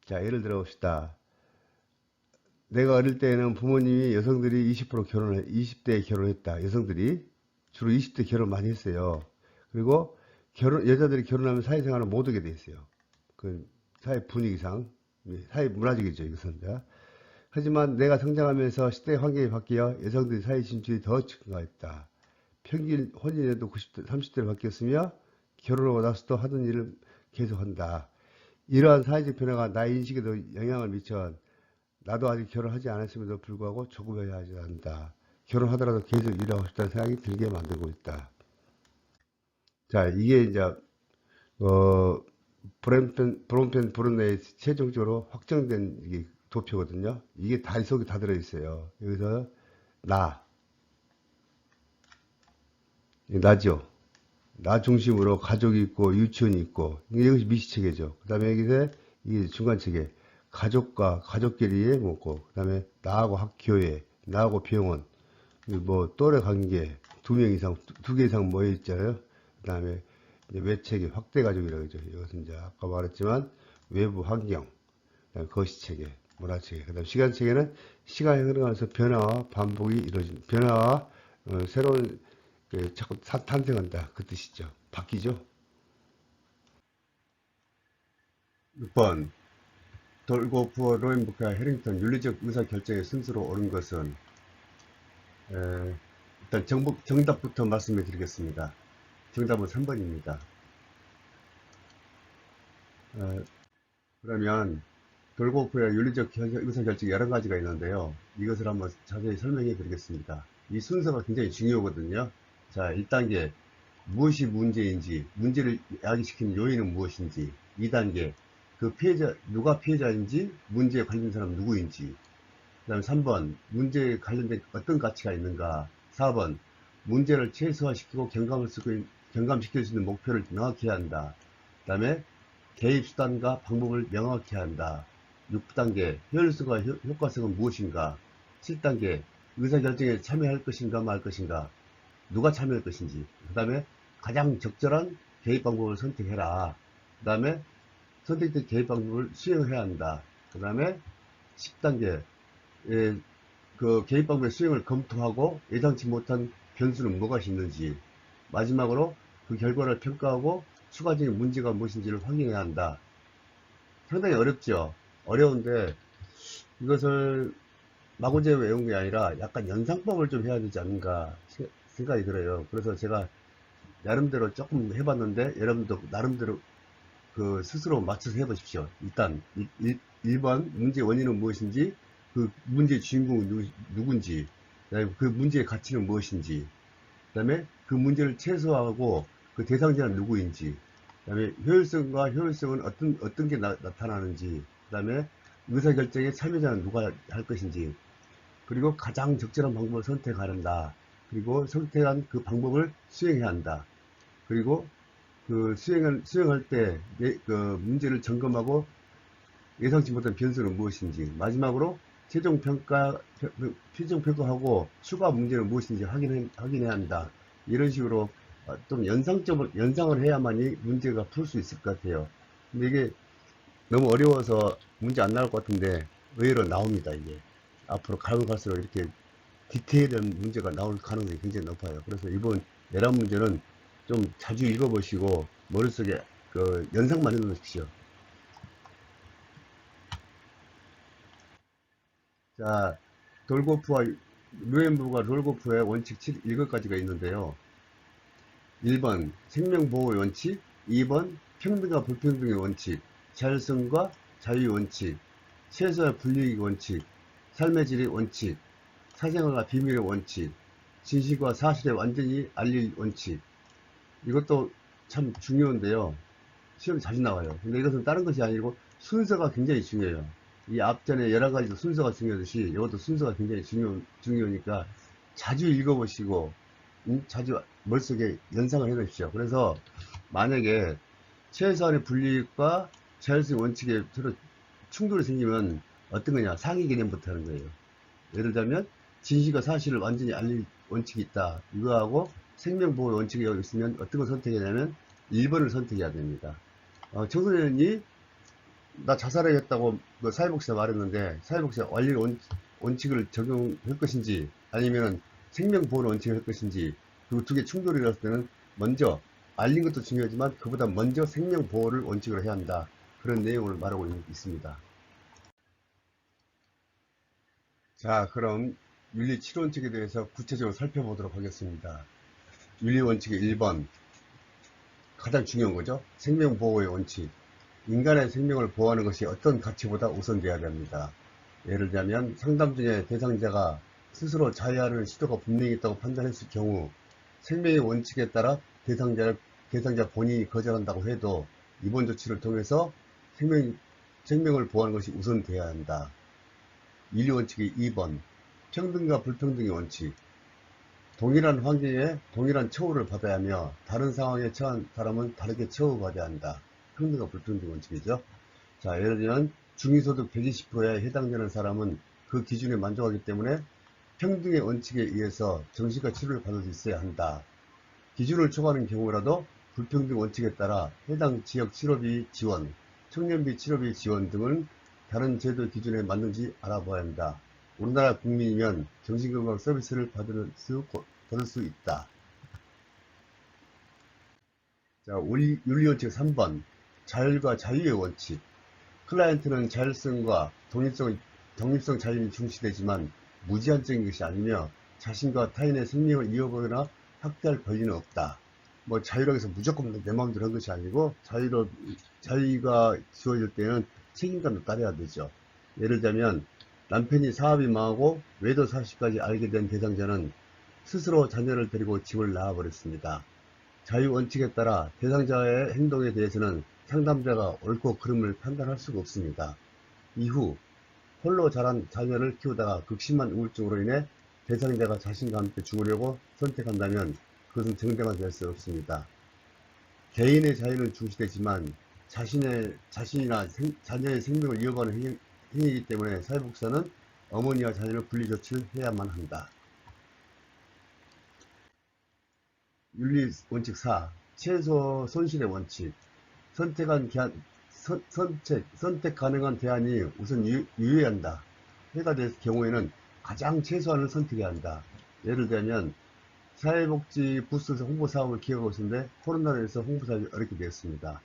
자, 예를 들어 봅시다. 내가 어릴 때는 부모님이 여성들이 20대에 결혼했다. 여성들이 주로 20대 결혼 많이 했어요. 그리고 여자들이 결혼하면 사회생활을 못 하게 돼 있어요. 그 사회 분위기상, 사회 문화적이죠, 이것은. 하지만 내가 성장하면서 시대 환경이 바뀌어 여성들이 사회 진출이 더 증가했다. 평균 혼인에도 90대, 30대로 바뀌었으며 결혼하고 나서도 하던 일을 계속한다. 이러한 사회적 변화가 나의 인식에도 영향을 미쳐 나도 아직 결혼하지 않았음에도 불구하고 조급해야 하지 않는다. 결혼하더라도 계속 일하고 싶다는 생각이 들게 만들고 있다. 자, 이게 이제 브롬펜 브룬네이 최종적으로 확정된 이게 도표거든요. 이게 다리 속에 다 들어있어요. 여기서 나죠. 나 중심으로 가족이 있고 유치원이 있고 이것이 미시체계죠. 그 다음에 여기서 이게 중간체계 가족과 가족끼리의 먹고 그 다음에 나하고 학교에 나하고 병원 뭐 또래 관계 2명 이상 2개 이상 모여 있잖아요. 그 다음에 외체계 확대 가족이라고 하죠. 이것은 이제 아까 말했지만 외부 환경 그다음에 거시체계 문화체계 그 다음 시간체계는 시간이 흘러가면서 변화와 반복이 이루어진 변화와 새로운 자꾸 탄생한다 그 뜻이죠. 바뀌죠. 6번 돌고 로인부카 해링턴 윤리적 의사결정의 순서로 옳은 것은 일단 정답부터 말씀해 드리겠습니다. 정답은 3번입니다. 그러면 돌고프의 윤리적 의사결정이 여러 가지가 있는데요. 이것을 한번 자세히 설명해 드리겠습니다. 이 순서가 굉장히 중요하거든요. 자, 1단계 무엇이 문제인지, 문제를 야기시키는 요인은 무엇인지. 2단계 그 피해자, 누가 피해자인지, 문제에 관련된 사람 누구인지. 그 다음에 3번 문제에 관련된 어떤 가치가 있는가. 4번 문제를 최소화시키고 경감시킬 수 있는 목표를 명확히 해야 한다. 그 다음에 개입 수단과 방법을 명확히 해야 한다. 6단계 효율성과 효과성은 무엇인가. 7단계 의사결정에 참여할 것인가 말 것인가, 누가 참여할 것인지. 그 다음에 가장 적절한 개입 방법을 선택해라. 그 다음에 선택된 개입 방법을 수행해야 한다. 그 다음에 10단계 그 개입 방법의 수행을 검토하고 예상치 못한 변수는 뭐가 있는지. 마지막으로 그 결과를 평가하고 추가적인 문제가 무엇인지를 확인해야 한다. 상당히 어렵죠. 어려운데 이것을 마구잡이로 외운 게 아니라 약간 연상법을 좀 해야 되지 않는가 생각이 들어요. 그래서 제가 나름대로 조금 해봤는데 여러분도 나름대로 그 스스로 맞춰서 해보십시오. 일단 1번 문제 원인은 무엇인지, 그 문제의 주인공은 누군지, 그다음에 그 문제의 가치는 무엇인지, 그다음에 그 문제를 최소화하고 그 대상자는 누구인지, 그다음에 효율성과 효율성은 어떤 게 나타나는지, 그다음에 의사결정에 참여자는 누가 할 것인지, 그리고 가장 적절한 방법을 선택한다. 그리고 선택한 그 방법을 수행해야 한다. 그리고 그 수행할 때 그 문제를 점검하고 예상치 못한 변수는 무엇인지, 마지막으로 최종 평가하고 추가 문제는 무엇인지 확인해야 한다. 이런 식으로 좀 연상을 해야만이 문제가 풀 수 있을 것 같아요. 근데 이게 너무 어려워서 문제 안 나올 것 같은데 의외로 나옵니다. 이게 앞으로 가면 갈수록 이렇게 디테일한 문제가 나올 가능성이 굉장히 높아요. 그래서 이번 내란 문제는 좀 자주 읽어보시고 머릿속에 그 연상만 해놓으십시오. 자, 루엔부가 롤고프의 원칙 7가지가 있는데요. 1번 생명보호의 원칙, 2번 평등과 불평등의 원칙, 자율성과 자유의 원칙, 최소한 불이익의 원칙, 삶의 질의 원칙, 사생활과 비밀의 원칙, 진실과 사실에 완전히 알릴 원칙. 이것도 참 중요한데요. 시험이 자주 나와요. 근데 이것은 다른 것이 아니고 순서가 굉장히 중요해요. 이 앞전에 여러 가지도 순서가 중요하듯이 이것도 순서가 굉장히 중요하니까 자주 읽어보시고 자주 머릿속에 연상을 해놓으십시오. 그래서 만약에 최소한의 불이익과 자율성 원칙에 서로 충돌이 생기면 어떤 거냐, 상위 개념부터 하는 거예요. 예를 들면 진실과 사실을 완전히 알릴 원칙이 있다. 이거하고 생명보호 원칙이 있으면 어떤 걸 선택해야 되냐면 1번을 선택해야 됩니다. 청소년이 나 자살하겠다고 그 사회복지사 말했는데 사회복지사 알릴 원칙을 적용할 것인지 아니면 생명보호 원칙을 할 것인지, 그 두 개 충돌이 일어났을 때는 먼저 알린 것도 중요하지만 그보다 먼저 생명보호를 원칙으로 해야 한다. 그런 내용을 말하고 있습니다. 자, 그럼 윤리 7원칙에 대해서 구체적으로 살펴보도록 하겠습니다. 윤리 원칙의 1번, 가장 중요한 거죠. 생명보호의 원칙. 인간의 생명을 보호하는 것이 어떤 가치보다 우선돼야 됩니다. 예를 들자면 상담 중에 대상자가 스스로 자해하는 시도가 분명히 있다고 판단했을 경우 생명의 원칙에 따라 대상자 본인이 거절한다고 해도 입원 조치를 통해서 생명을 보호하는 것이 우선돼야 한다. 윤리 원칙의 2번, 평등과 불평등의 원칙. 동일한 환경에 동일한 처우를 받아야 하며 다른 상황에 처한 사람은 다르게 처우받아야 한다. 평등과 불평등 원칙이죠. 자, 예를 들면 중위소득 120%에 해당되는 사람은 그 기준에 만족하기 때문에 평등의 원칙에 의해서 정신과 치료를 받을 수 있어야 한다. 기준을 초과하는 경우라도 불평등 원칙에 따라 해당 지역 치료비 지원, 청년비 치료비 지원 등은 다른 제도 기준에 맞는지 알아봐야 한다. 우리나라 국민이면 정신건강 서비스를 받을 수 있다. 자, 윤리원칙 3번. 자율과 자유의 원칙. 클라이언트는 자율성과 독립성 자유는 중시되지만 무제한적인 것이 아니며 자신과 타인의 생명을 이어보거나 확대할 권리는 없다. 뭐 자유라고 해서 무조건 내 마음대로 한 것이 아니고 자유가 주어질 때는 책임감도 따라야 되죠. 예를 들면 남편이 사업이 망하고 외도 사실까지 알게 된 대상자는 스스로 자녀를 데리고 집을 나와버렸습니다. 자유 원칙에 따라 대상자의 행동에 대해서는 상담자가 옳고 그름을 판단할 수가 없습니다. 이후 홀로 자란 자녀를 키우다가 극심한 우울증으로 인해 대상자가 자신과 함께 죽으려고 선택한다면 그것은 정당화 될 수 없습니다. 개인의 자유는 중시되지만 자신이나 자녀의 생명을 이어가는 행위이기 때문에 사회복지사는 어머니와 자녀를 분리조치를 해야만 한다. 윤리 원칙 4. 최소 손실의 원칙. 선택 가능한 대안이 우선 유효해야 한다. 해가 될 경우에는 가장 최소한을 선택해야 한다. 예를 들면 사회복지 부스에서 홍보 사업을 기획하고 있는데 코로나로 인해서 홍보 사업이 어렵게 되었습니다.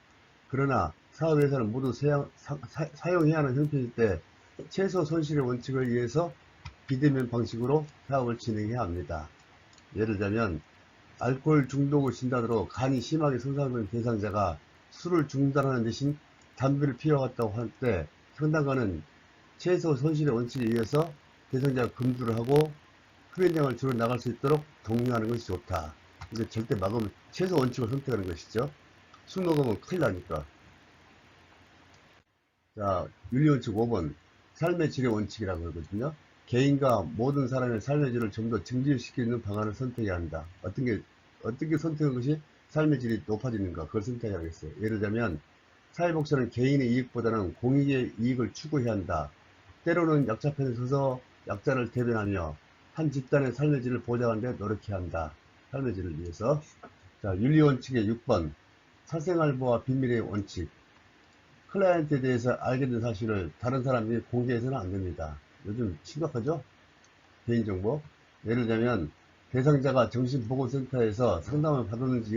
그러나 사업에서는 모두 사용해야 하는 형편일 때 최소 손실의 원칙을 위해서 비대면 방식으로 사업을 진행해야 합니다. 예를 들면 알코올 중독을 진단으로 간이 심하게 손상된 대상자가 술을 중단하는 대신 담배를 피워갔다고 할 때 상담가는 최소 손실의 원칙에 의해서 대상자가 금주를 하고 흡연장을 주로 나갈 수 있도록 독려하는 것이 좋다. 근데 절대 막으면 최소 원칙을 선택하는 것이죠. 술 먹으면 큰일 나니까. 자, 윤리원칙 5번. 삶의 질의 원칙이라고 하거든요. 개인과 모든 사람의 삶의 질을 좀 더 증진시키는 방안을 선택해야 한다. 어떻게 선택한 것이 삶의 질이 높아지는가, 그걸 선택해야겠어요. 예를 들면, 사회복지는 개인의 이익보다는 공익의 이익을 추구해야 한다. 때로는 약자편에 서서 약자를 대변하며 한 집단의 삶의 질을 보장하는 데 노력해야 한다. 삶의 질을 위해서. 자, 윤리원칙의 6번. 사생활 보호 비밀의 원칙. 클라이언트에 대해서 알게 된 사실을 다른 사람이 공개해서는 안 됩니다. 요즘 심각하죠? 개인정보. 예를 들면 대상자가 정신보건센터에서 상담을 받았는지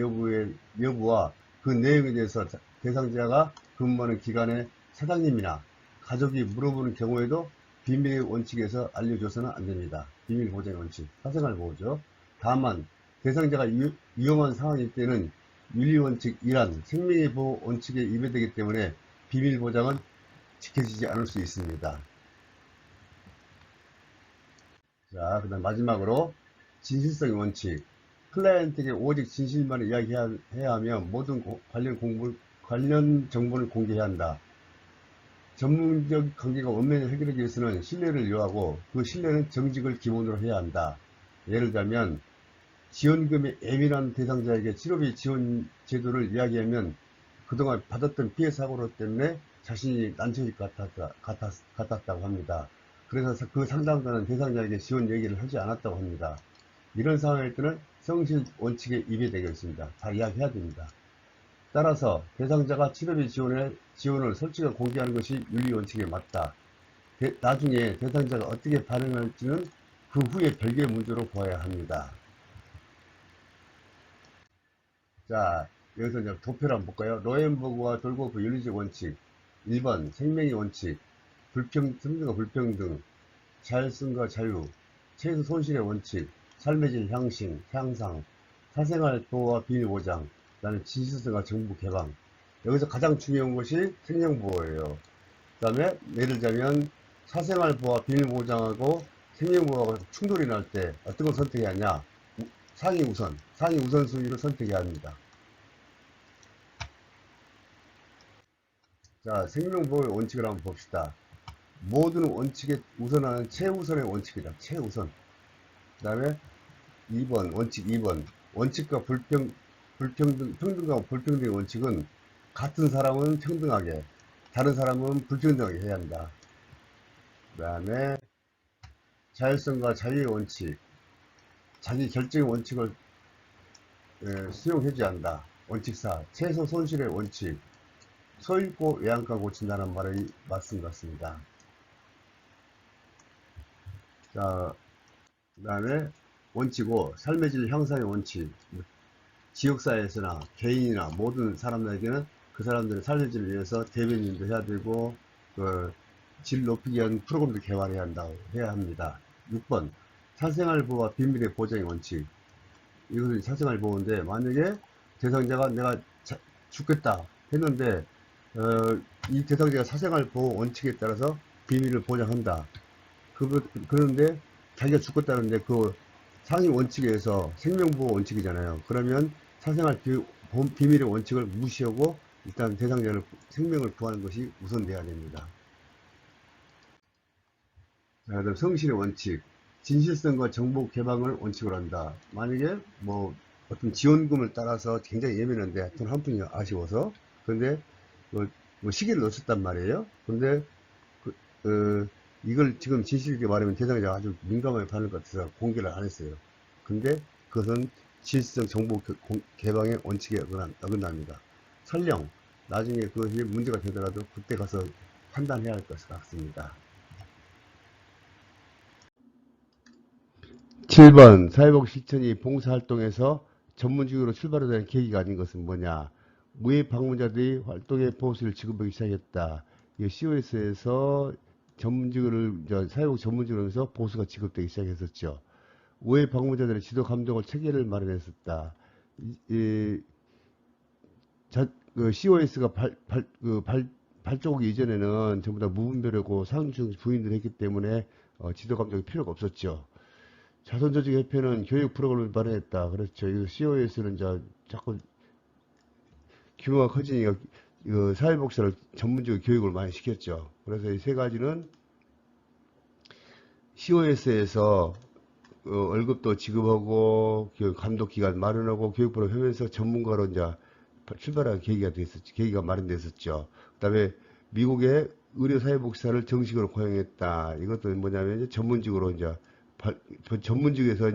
여부와 그 내용에 대해서 대상자가 근무하는 기관의 사장님이나 가족이 물어보는 경우에도 비밀의 원칙에서 알려줘서는 안 됩니다. 비밀 보장의 원칙, 사생활 보호죠. 다만 대상자가 위험한 상황일 때는 윤리원칙 1안 생명의 보호 원칙에 위배되기 때문에 비밀 보장은 지켜지지 않을 수 있습니다. 자, 그 다음 마지막으로 진실성의 원칙. 클라이언트에게 오직 진실만 이야기해야 하며 모든 관련 정보를 공개해야 한다. 전문적 관계가 원만히 해결하기 위해서는 신뢰를 요하고 그 신뢰는 정직을 기본으로 해야 한다. 예를 들면 지원금의 예민한 대상자에게 치료비 지원 제도를 이야기하면 그동안 받았던 피해 사고로 때문에 자신이 난처할 것 같았다고 합니다. 그래서 그 상담가는 대상자에게 지원 얘기를 하지 않았다고 합니다. 이런 상황일 때는 성실 원칙에 위배되겠습니다. 다 이야기해야 됩니다. 따라서 대상자가 치료비 지원을 솔직하게 공개하는 것이 윤리원칙에 맞다. 나중에 대상자가 어떻게 반응할지는 그 후에 별개의 문제로 보아야 합니다. 자, 여기서 이제 도표를 한번 볼까요? 로엔버그와 돌고프 윤리적 원칙. 1번 생명의 원칙, 성등과 불평등, 자율성과 자유, 최소 손실의 원칙, 삶의 질 향상, 사생활 보호와 비밀 보장, 그다음에 진실성과 정보 개방. 여기서 가장 중요한 것이 생명 보호예요. 그 다음에 예를 들자면 사생활 보호와 비밀 보장하고 생명 보호가 충돌이 날 때 어떤 걸 선택해야 하냐? 상위 우선순위로 선택해야 합니다. 자, 생명보호의 원칙을 한번 봅시다. 모든 원칙에 우선하는 최우선의 원칙이다. 최우선. 그 다음에 2번, 원칙 2번. 원칙과 평등과 불평등의 원칙은 같은 사람은 평등하게, 다른 사람은 불평등하게 해야 한다. 그 다음에 자율성과 자유의 원칙. 자기 결정의 원칙을 수용하지 않는다. 원칙 4. 최소 손실의 원칙. 서 읽고 외양간 고친다는 말이 맞은 것 같습니다. 자, 그 다음에 원칙 5. 삶의 질 향상의 원칙. 지역사회에서나 개인이나 모든 사람들에게는 그 사람들의 살려지를 위해서 대변인도 해야 되고 질 높이기 위한 프로그램도 해야 합니다. 6번 사생활 보호와 비밀의 보장의 원칙. 이것은 사생활 보호인데 만약에 대상자가 내가 죽겠다 했는데 이 대상자가 사생활 보호 원칙에 따라서 비밀을 보장한다. 그런데 자기가 죽겠다는데 그 상위 원칙에 의해서 생명보호 원칙이잖아요. 그러면 사생활 비밀의 원칙을 무시하고 일단 대상자를 생명을 구하는 것이 우선돼야 됩니다. 자, 그다음 성실의 원칙. 진실성과 정보 개방을 원칙으로 한다. 만약에 뭐 어떤 지원금을 따라서 굉장히 예민한데 하여튼 한 푼이 아쉬워서 근데 뭐 시기를 놓쳤단 말이에요. 근데 이걸 지금 진실 있게 말하면 대상자가 아주 민감하게 반응할 것 같아서 공개를 안 했어요. 근데 그것은 진실성 정보 개방의 원칙에 어긋납니다. 설령 나중에 그것이 문제가 되더라도 그때 가서 판단해야 할 것 같습니다. 7번 사회복 실천이 봉사활동에서 전문직으로 출발하는 계기가 아닌 것은 뭐냐. 무해 방문자들이 활동의 보수를 지급하기 시작했다. 이 COS에서 사회복 전문직으로 해서 보수가 지급되기 시작했었죠. 우회 방문자들의 지도 감독을 체계를 마련했었다. COS가 발족하기 이전에는 전부 다 무분별하고 상중 부인을 했기 때문에 지도 감독이 필요가 없었죠. 자선조직협회는 교육 프로그램을 마련했다. 그렇죠. 이 COS는 자꾸 규모가 커지니까 사회복지를 전문적으로 교육을 많이 시켰죠. 그래서 이 세 가지는 COS에서 월급도 지급하고 감독기관 마련하고 교육 프로그램 하면서 전문가로 이제 출발하는 계기가 마련됐었죠. 그다음에 미국의 의료사회복지사를 정식으로 고용했다. 이것도 뭐냐면 전문직으로 전문직에서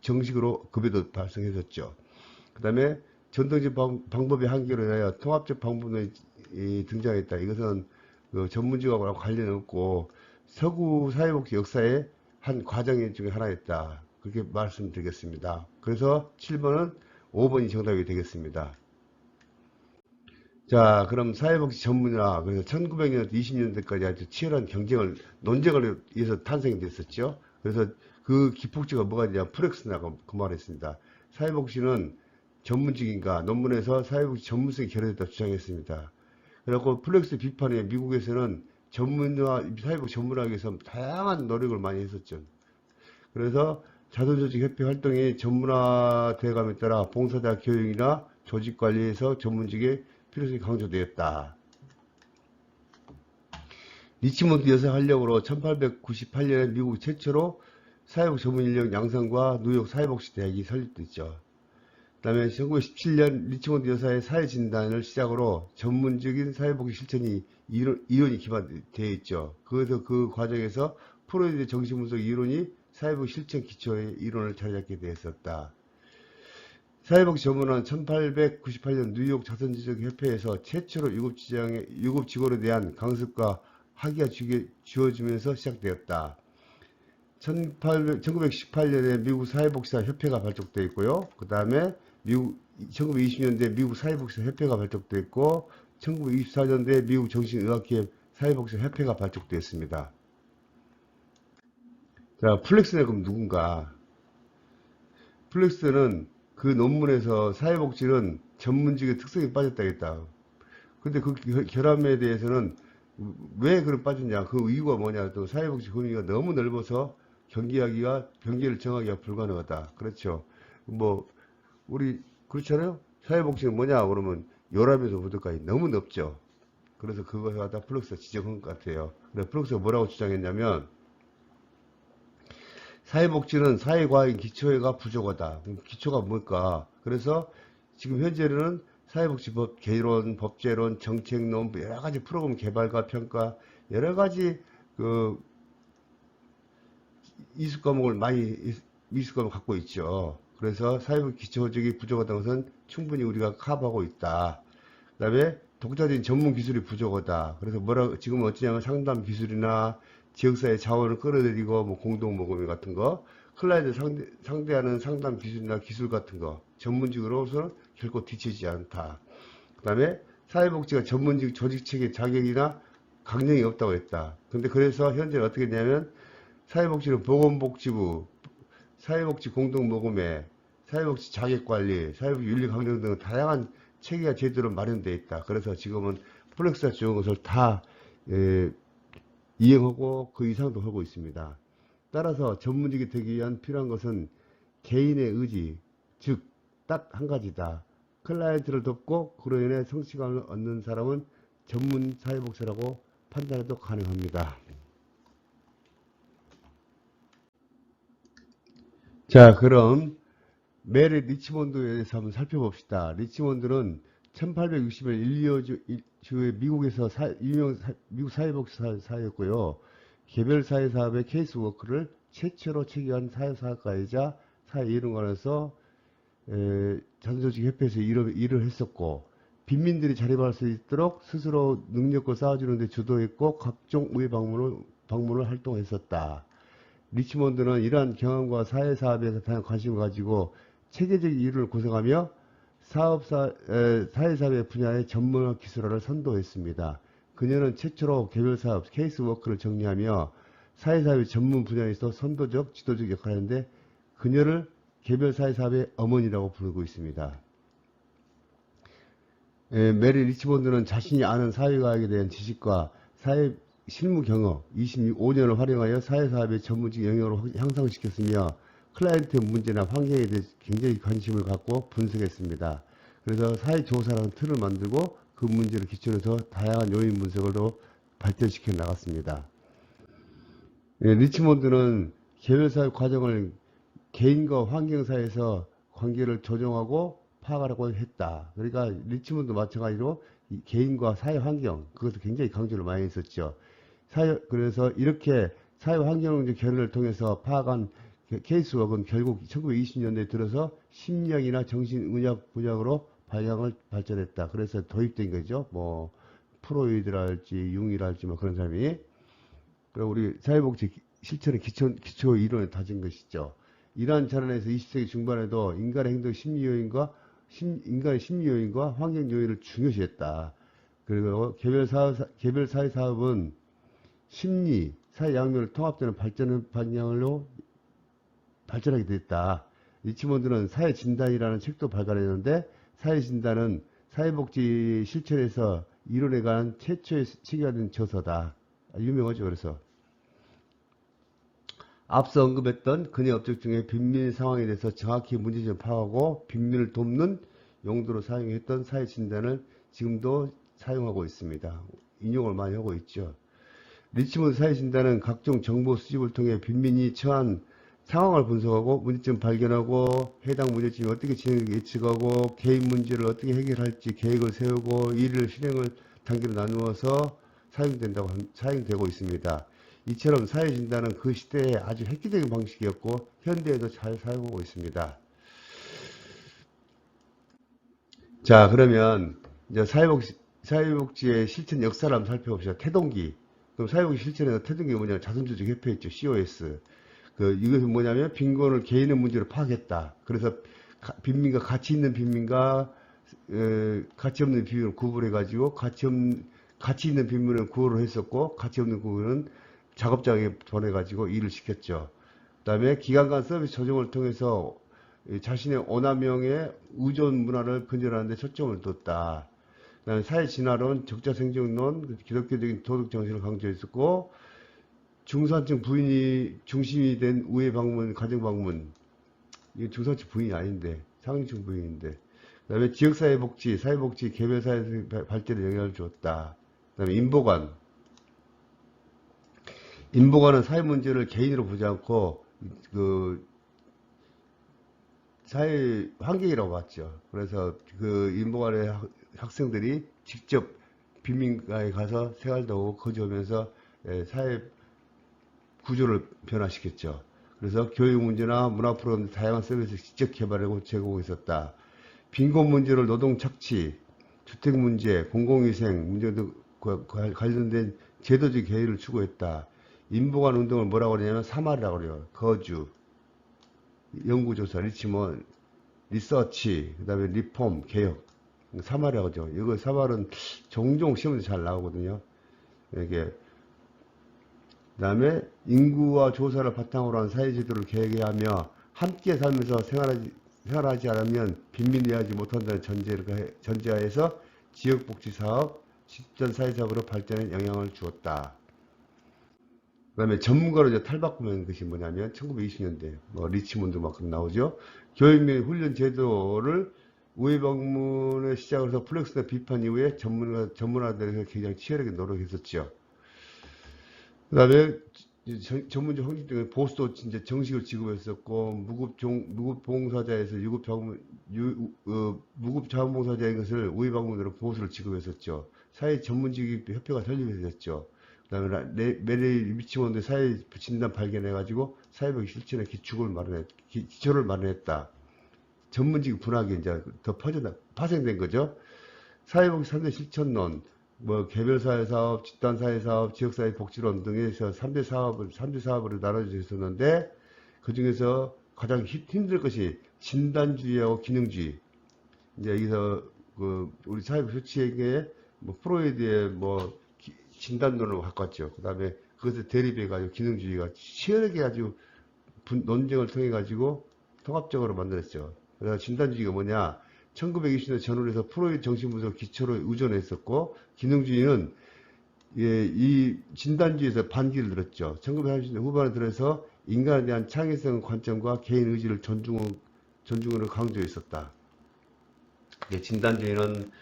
정식으로 급여도 발생했었죠. 그 다음에 전통적 방법의 한계로 인하여 통합적 방법론이 등장했다. 이것은 전문직하고 관련 없고 서구 사회복지 역사의 한 과정 중에 하나였다. 그렇게 말씀드리겠습니다. 그래서 7번은 5번이 정답이 되겠습니다. 자, 그럼 사회복지 전문화, 그래서 1900년부터 20년대까지 아주 치열한 논쟁을 위해서 탄생이 됐었죠. 그래서 그 기폭제가 뭐가 있냐, 프렉스나고 그 말했습니다. 사회복지는 전문직인가, 논문에서 사회복지 전문성이 결여됐다 주장했습니다. 그래갖고 플렉스 비판에 미국에서는 사회복지 전문화하기 위해서 다양한 노력을 많이 했었죠. 그래서 자선조직협회 활동이 전문화되감에 따라 봉사자 교육이나 조직관리에서 전문직의 필요성이 강조되었다. 리치몬드 여사 활력으로 1898년에 미국 최초로 사회복 전문 인력 양성과 뉴욕 사회복지 대학이 설립됐죠. 그 다음에 1917년 리치몬드 여사의 사회진단을 시작으로 전문적인 사회복지 실천이 이론이 기반되어 있죠. 그래서 그 과정에서 프로이드 정신분석 이론이 사회복지 실천 기초의 이론을 자리 잡게 되었었다. 사회복지 전문화는 1898년 뉴욕 자선지적협회에서 최초로 유급 직원에 대한 강습과 학위가 주어지면서 시작되었다. 1918년에 미국 사회복지사 협회가 발족되어 있고요. 그 다음에 1920년대 미국 사회복지사 협회가 발족되어 있고 1924년대 미국 정신의학회 사회복지사 협회가 발족되었습니다. 자, 플렉스는 그럼 누군가? 플렉스는 그 논문에서 사회복지는 전문직의 특성이 빠졌다겠다. 근데 그 결함에 대해서는 왜 그런 빠졌냐? 그 이유가 뭐냐? 또 사회복지 범위가 너무 넓어서 경계를 정하기가 불가능하다. 그렇죠. 우리 그렇잖아요. 사회복지는 뭐냐? 그러면 요람에서 부들까지 너무 넓죠. 그래서 그것을 갖다 플렉스가 지적한 것 같아요. 근데 플렉스가 뭐라고 주장했냐면 사회복지는 사회과학의 기초가 부족하다. 기초가 뭘까? 그래서 지금 현재는 사회복지법 개론, 법제론, 정책론, 여러가지 프로그램 개발과 평가, 여러가지 미술 과목을 갖고 있죠. 그래서 사회복지 기초적이 부족하다는 것은 충분히 우리가 커버하고 있다. 그 다음에 독자적인 전문 기술이 부족하다. 그래서 지금 어찌냐면 상담 기술이나 지역사회 자원을 끌어들이고 공동모금 같은 거, 클라이언트 상대하는 상담 기술이나 기술 같은 거 전문직으로서는 결코 뒤처지지 않다. 그 다음에 사회복지가 전문직 조직체계 자격이나 강령이 없다고 했다. 근데 그래서 현재 어떻게 했냐면 사회복지는 보건복지부, 사회복지 공동모금회, 사회복지 자격관리, 사회복지 윤리강령 등 다양한 체계가 제도로 마련되어 있다. 그래서 지금은 플렉스가 좋은 것을 다 이행하고 그 이상도 하고 있습니다. 따라서 전문직이 되기 위한 필요한 것은 개인의 의지, 즉 딱 한 가지다. 클라이언트를 돕고 그로 인해 성취감을 얻는 사람은 전문 사회복지라고 판단해도 가능합니다. 자, 그럼 메리 리치몬드에 대해서 한번 살펴봅시다. 리치몬드는 1860년 일리어주의 미국에서 유명 미국 사회복지사였고요. 개별 사회사업의 케이스워크를 최초로 체계한 사회사업가이자 사회이론가로서 자선조직협회에서 일을 했었고, 빈민들이 자립할 수 있도록 스스로 능력을 쌓아주는 데 주도했고 각종 의회 방문을 활동했었다. 리치몬드는 이러한 경험과 사회사업에 대한 관심을 가지고 체계적 이론을 구성하며 사회사업의 분야의 전문화 기술화를 선도했습니다. 그녀는 최초로 개별사업 케이스워크를 정리하며 사회사업의 전문 분야에서 선도적, 지도적 역할을 하는데 그녀를 개별사회사업의 어머니라고 부르고 있습니다. 메리 리치몬드는 자신이 아는 사회과학에 대한 지식과 사회 실무 경험 25년을 활용하여 사회사업의 전문직 영역으로 향상시켰으며 클라이언트의 문제나 환경에 대해 굉장히 관심을 갖고 분석했습니다. 그래서 사회조사라는 틀을 만들고 그 문제를 기초로 해서 다양한 요인 분석으로 발전시켜 나갔습니다. 리치몬드는 개별사회 과정을 개인과 환경사에서 관계를 조정하고 파악하라고 했다. 그러니까 리치몬드 마찬가지로 개인과 사회 환경, 그것을 굉장히 강조를 많이 했었죠. 그래서 이렇게 사회 환경적 결연을 통해서 파악한 케이스워크는 결국 1920년대에 들어서 심리학이나 정신의학 분야로 방향을 발전했다. 그래서 도입된 거죠. 뭐 프로이드랄지 융이랄지 뭐 그런 사람이. 그리고 우리 사회복지 실천의 기초 이론을 다진 것이죠. 이러한 차원에서 20세기 중반에도 인간의 행동 인간의 심리 요인과 환경 요인을 중요시했다. 그리고 개별 사회 사업은 심리, 사회 양면을 통합되는 발전의 방향으로 발전하게 됐다. 리치몬드는 사회 진단이라는 책도 발간했는데 사회 진단은 사회복지 실천에서 이론에 관한 최초의 체계화된 저서다. 유명하죠. 그래서 앞서 언급했던 그녀 업적 중에 빈민 상황에 대해서 정확히 문제점을 파악하고 빈민을 돕는 용도로 사용했던 사회 진단을 지금도 사용하고 있습니다. 인용을 많이 하고 있죠. 리치몬드 사회 진단은 각종 정보 수집을 통해 빈민이 처한 상황을 분석하고 문제점 발견하고 해당 문제점이 어떻게 진행될지 예측하고 개인 문제를 어떻게 해결할지 계획을 세우고 이를 실행을 단계로 나누어서 사용되고 있습니다. 이처럼 사회 진단은 그 시대에 아주 획기적인 방식이었고 현대에도 잘 사용하고 있습니다. 자, 그러면 이제 사회복지의 실천 역사를 한번 살펴봅시다. 태동기. 그럼 사회복지 실천에서 태동기가 뭐냐면 자선조직협회 있죠. COS. 이것은 뭐냐면 빈곤을 개인의 문제로 파악했다. 그래서 빈민과 가치 있는 빈민과 가치 없는 빈민을 구분해가지고 가치 있는 빈민을 구호를 했었고 가치 없는 구호는 작업장에 보내가지고 일을 시켰죠. 그 다음에 기관 간 서비스 조정을 통해서 자신의 오남용의 의존 문화를 근절하는 데 초점을 뒀다. 그 다음에 사회 진화론, 적자 생존론, 기독교적인 도덕 정신을 강조했었고 중산층 부인이 중심이 된 우회 방문, 가정 방문. 이게 중산층 부인이 아닌데 상층 부인인데. 그 다음에 지역사회 복지, 사회복지, 개별사회 발전에 영향을 주었다. 그 다음에 인보관은 사회 문제를 개인으로 보지 않고 사회 환경이라고 봤죠. 그래서 인보관의 학생들이 직접 빈민가에 가서 생활도 하고 거주하면서 사회 구조를 변화시켰죠. 그래서 교육 문제나 문화 프로그램 다양한 서비스를 직접 개발하고 제공했었다. 빈곤 문제를 노동 착취, 주택 문제, 공공위생 문제 등 관련된 제도적 개혁을 추구했다. 인보관 운동을 뭐라고 그러냐면 3R이라고 그래요. 거주, 연구조사, 리서치, 그 다음에 리폼, 개혁. 3R이라고 하죠. 이거 3R은 종종 시험에서 잘 나오거든요. 이게, 그 다음에 인구와 조사를 바탕으로 한 사회제도를 계획하며 함께 살면서 생활하지 않으면 빈민대하지 못한다는 전제하에서 지역복지사업, 실전사회사업으로 발전에 영향을 주었다. 그 다음에 전문가로 이제 탈바꿈한 것이 뭐냐면 1920년대 뭐 리치몬드 만큼 나오죠. 교육 및 훈련 제도를 우회 방문의 시작을 해서 플렉스나 비판 이후에 전문화들에서 굉장히 치열하게 노력했었죠. 그 다음에 전문적 형식 등의 보수도 진짜 정식으로 지급했었고 무급 봉사자에서 무급 자원봉사자인 것을 우회 방문으로 보수를 지급했었죠. 사회 전문직 협회가 설립했었죠. 그 다음에 메리 리치몬드 사회 진단 발견해가지고 사회적 실천의 기초를 마련했다. 전문직 분학이 이제 더 파생된 거죠. 사회복지 3대 실천론, 뭐 개별사회 사업, 집단사회 사업, 지역사회 복지론 등에서 3대 사업으로 나눠져 있었는데 그 중에서 가장 힘들 것이 진단주의하고 기능주의. 이제 여기서 우리 사회복 조치에게 뭐 프로이드의 뭐 진단론을 갖고 왔죠. 그 다음에 그것을 대립해가지고 기능주의가 치열하게 아주 논쟁을 통해 가지고 통합적으로 만들었죠. 그래서 진단주의가 뭐냐? 1920년대 전후에서 프로이드 정신분석 기초로 의존했었고, 기능주의는 이 진단주의에서 반기를 들었죠. 1930년대 후반에 들어서 인간에 대한 창의성 관점과 개인 의지를 존중으로 강조했었다. 진단주의는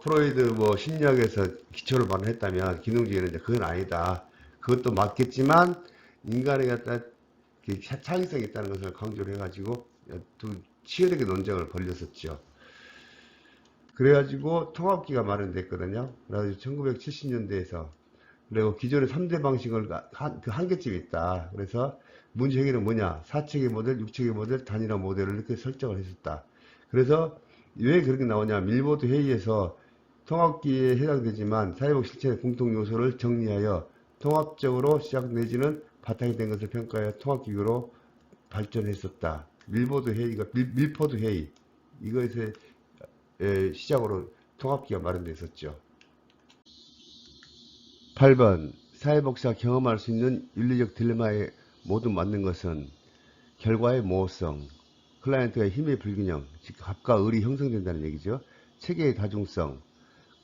프로이드 뭐 심리학에서 기초를 마련했다면 기능주의는 이제 그건 아니다. 그것도 맞겠지만 인간에 갖다 창의성이 있다는 것을 강조를 해가지고 두 치열하게 논쟁을 벌였었죠. 그래가지고 통합기가 마련됐거든요. 그래가지고 1970년대에서 그리고 기존의 3대 방식을 그 한계점이 있다. 그래서 문제 해결은 뭐냐? 4체계 모델, 6체계 모델, 단일화 모델을 이렇게 설정을 했었다. 그래서 왜 그렇게 나오냐? 밀보드 회의에서 통합기에 해당되지만 사회복 실천의 공통 요소를 정리하여 통합적으로 시작 내지는 바탕이 된 것을 평가하여 통합기구로 발전했었다. 밀보드 회의가 밀포드 회의 이것의 시작으로 통합기가 마련됐었죠. 8번 사회복지가 경험할 수 있는 윤리적 딜레마에 모두 맞는 것은 결과의 모호성, 클라이언트의 힘의 불균형, 즉 합과 을이 형성된다는 얘기죠. 체계의 다중성,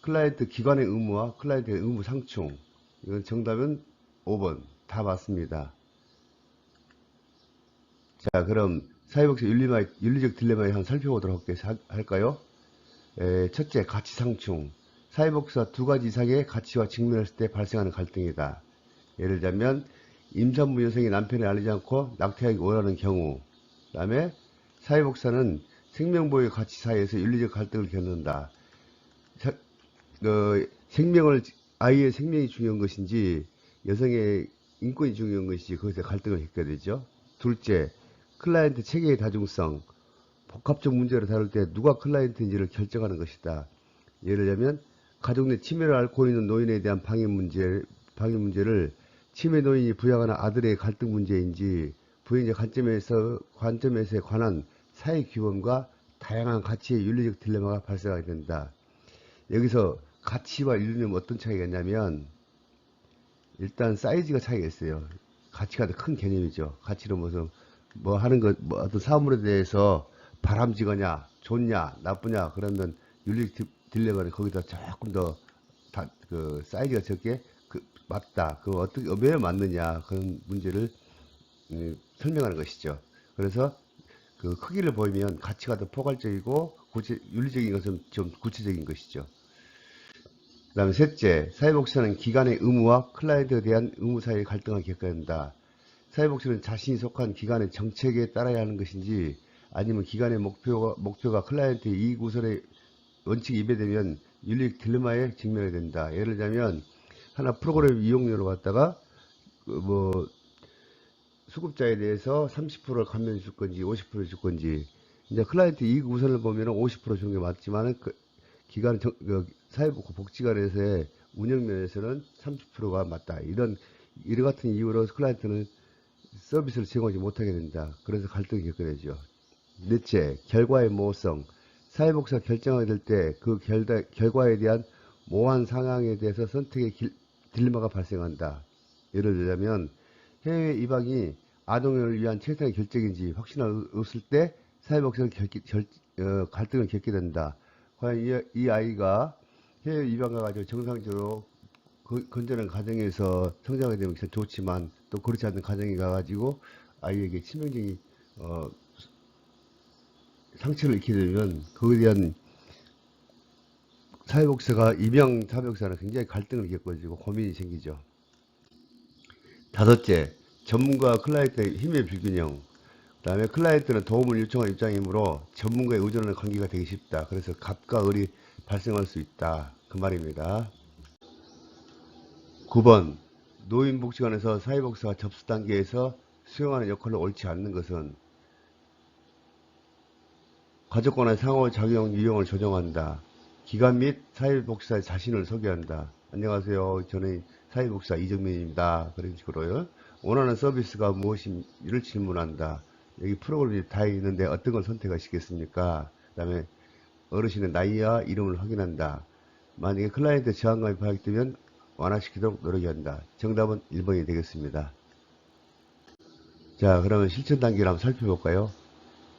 클라이언트 기관의 의무와 클라이언트의 의무 상충. 이건 정답은 5번 다 맞습니다. 자, 그럼 사회복지 윤리적 딜레마에 한번 살펴보도록 할까요? 첫째, 가치 상충. 사회복지가 두 가지 이상의 가치와 직면했을 때 발생하는 갈등이다. 예를 들자면 임산부 여성이 남편을 알리지 않고 낙태하기 원하는 경우. 그 다음에 사회복지사는 생명보호의 가치 사이에서 윤리적 갈등을 겪는다. 아이의 생명이 중요한 것인지 여성의 인권이 중요한 것인지 거기서 갈등을 겪게 되죠. 둘째, 클라이언트 체계의 다중성. 복합적 문제를 다룰 때 누가 클라이언트인지를 결정하는 것이다. 예를 들자면 가족 내 치매를 앓고 있는 노인에 대한 방해 문제를 치매 노인이 부양하는 아들의 갈등 문제인지 부양자 관점에서 관한 사회 규범과 다양한 가치의 윤리적 딜레마가 발생하게 된다. 여기서 가치와 윤리는 어떤 차이가 있냐면 일단 사이즈가 차이가 있어요. 가치가 더 큰 개념이죠. 가치는 무슨 어떤 사물에 대해서 바람직하냐, 좋냐, 나쁘냐 그러면 윤리적 딜레마는 거기다 조금 더 사이즈가 적게 맞다. 어떻게 왜 맞느냐 그런 문제를 설명하는 것이죠. 그래서 그 크기를 보이면 가치가 더 포괄적이고 윤리적인 것은 좀 구체적인 것이죠. 그 다음에 셋째, 사회복지사는 기관의 의무와 클라이언트에 대한 의무 사이의 갈등을 겪어야 한다. 사회복지는 자신이 속한 기관의 정책에 따라야 하는 것인지 아니면 기관의 목표가 클라이언트의 이익 우선의 원칙이 위배되면 윤리적 딜레마에 직면하게 된다. 예를 들자면 하나 프로그램 이용료로 갖다가 수급자에 대해서 30%를 감면해 줄 건지 50%를 줄 건지 이제 클라이언트 이익 우선을 보면 50% 주는 게 맞지만 기관 사회복지관에서의 운영 면에서는 30%가 맞다. 이런 같은 이유로 클라이언트는 서비스를 제공하지 못하게 된다. 그래서 갈등이 겪게 되죠. 넷째, 결과의 모호성. 사회복지가 결정하게 될 때 그 결과에 대한 모호한 상황에 대해서 선택의 딜레마가 발생한다. 예를 들자면 해외 이방이 아동을 위한 최선의 결정인지 확신이 없을 때 사회복지가 갈등을 겪게 된다. 과연 이 아이가 해외 이방 가가지고 정상적으로 건전한 가정에서 성장하게 되면 좋지만 또 그렇지 않은 가정에 가가지고 아이에게 치명적인 상처를 입게 되면 그에 대한 사회복지사가 입양 사회복지사는 굉장히 갈등을 겪어지고 고민이 생기죠. 다섯째, 전문가 클라이언트의 힘의 불균형. 그 다음에 클라이언트는 도움을 요청한 입장이므로 전문가에 의존하는 관계가 되기 쉽다. 그래서 갑과 을이 발생할 수 있다. 그 말입니다. 9번, 노인복지관에서 사회복지사 접수 단계에서 수행하는 역할을 옳지 않는 것은 가족간의 상호작용 유형을 조정한다. 기관 및 사회복지사의 자신을 소개한다. 안녕하세요. 저는 사회복지사 이정민입니다. 그런 식으로요. 원하는 서비스가 무엇인지를 질문한다. 여기 프로그램이 다 있는데 어떤 걸 선택하시겠습니까? 그 다음에 어르신의 나이와 이름을 확인한다. 만약에 클라이언트 저항감이 발생되면 완화시키도록 노력한다. 정답은 1번이 되겠습니다. 자, 그러면 실천 단계를 한번 살펴볼까요?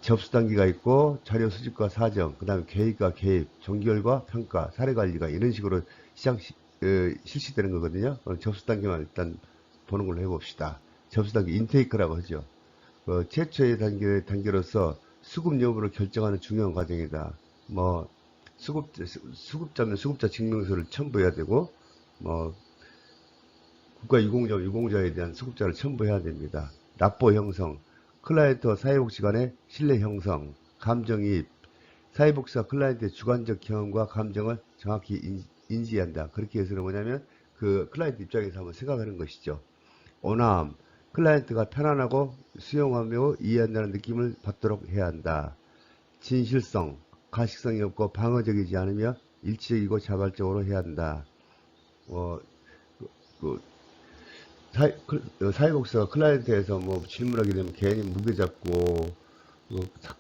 접수 단계가 있고 자료 수집과 사정, 그 다음에 계획과 개입, 종결과 평가, 사례 관리가 이런 식으로 실시되는 거거든요. 접수 단계만 일단 보는 걸로 해봅시다. 접수 단계 인테이크라고 하죠. 최초의 단계로서 수급 여부를 결정하는 중요한 과정이다. 뭐 수급자면 수급자 증명서를 첨부해야 되고, 뭐 국가유공자면 유공자에 대한 수급자를 첨부해야 됩니다. 납보 형성, 클라이언트와 사회복지 간의 신뢰 형성, 감정이입, 사회복지사 클라이언트의 주관적 경험과 감정을 정확히 인지한다. 그렇게 해서는 뭐냐면 그 클라이언트 입장에서 한번 생각하는 것이죠. 온화함, 클라이언트가 편안하고 수용하며 이해한다는 느낌을 받도록 해야 한다. 진실성, 가식성이 없고 방어적이지 않으며 일치적이고 자발적으로 해야 한다. 사회복지사가 클라이언트에서 뭐 질문하게 되면 괜히 무게 잡고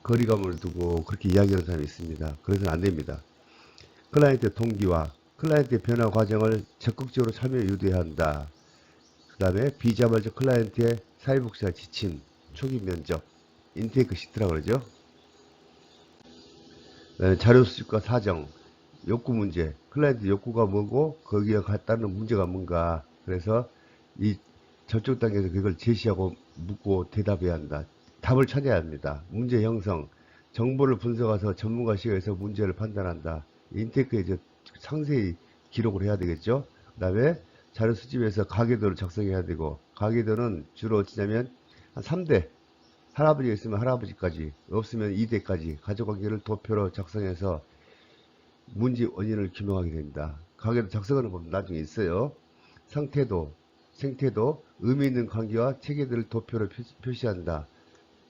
거리감을 두고 그렇게 이야기하는 사람이 있습니다. 그래서는 안 됩니다. 클라이언트 동기와 클라이언트의 변화 과정을 적극적으로 참여 유도해야 한다. 그 다음에 비자발적 클라이언트의 사회복지사 지침, 초기 면접, 인테이크 시트라고 그러죠. 그다음에 자료 수집과 사정, 욕구 문제, 클라이언트 욕구가 뭐고 거기에 따르는 문제가 뭔가. 그래서 이 저쪽 단계에서 그걸 제시하고 묻고 대답해야 한다. 답을 찾아야 합니다. 문제 형성, 정보를 분석해서 전문가 시각에서 문제를 판단한다. 인테이크에 이제 상세히 기록을 해야 되겠죠. 그 다음에 자료 수집에서 가계도를 작성해야 되고, 가계도는 주로 어찌냐면 한 3대, 할아버지가 있으면 할아버지까지, 없으면 2대까지 가족관계를 도표로 작성해서 문제 원인을 규명하게 됩니다. 가계도 작성하는 법은 나중에 있어요. 상태도, 생태도, 의미 있는 관계와 체계들을 도표로 표시한다.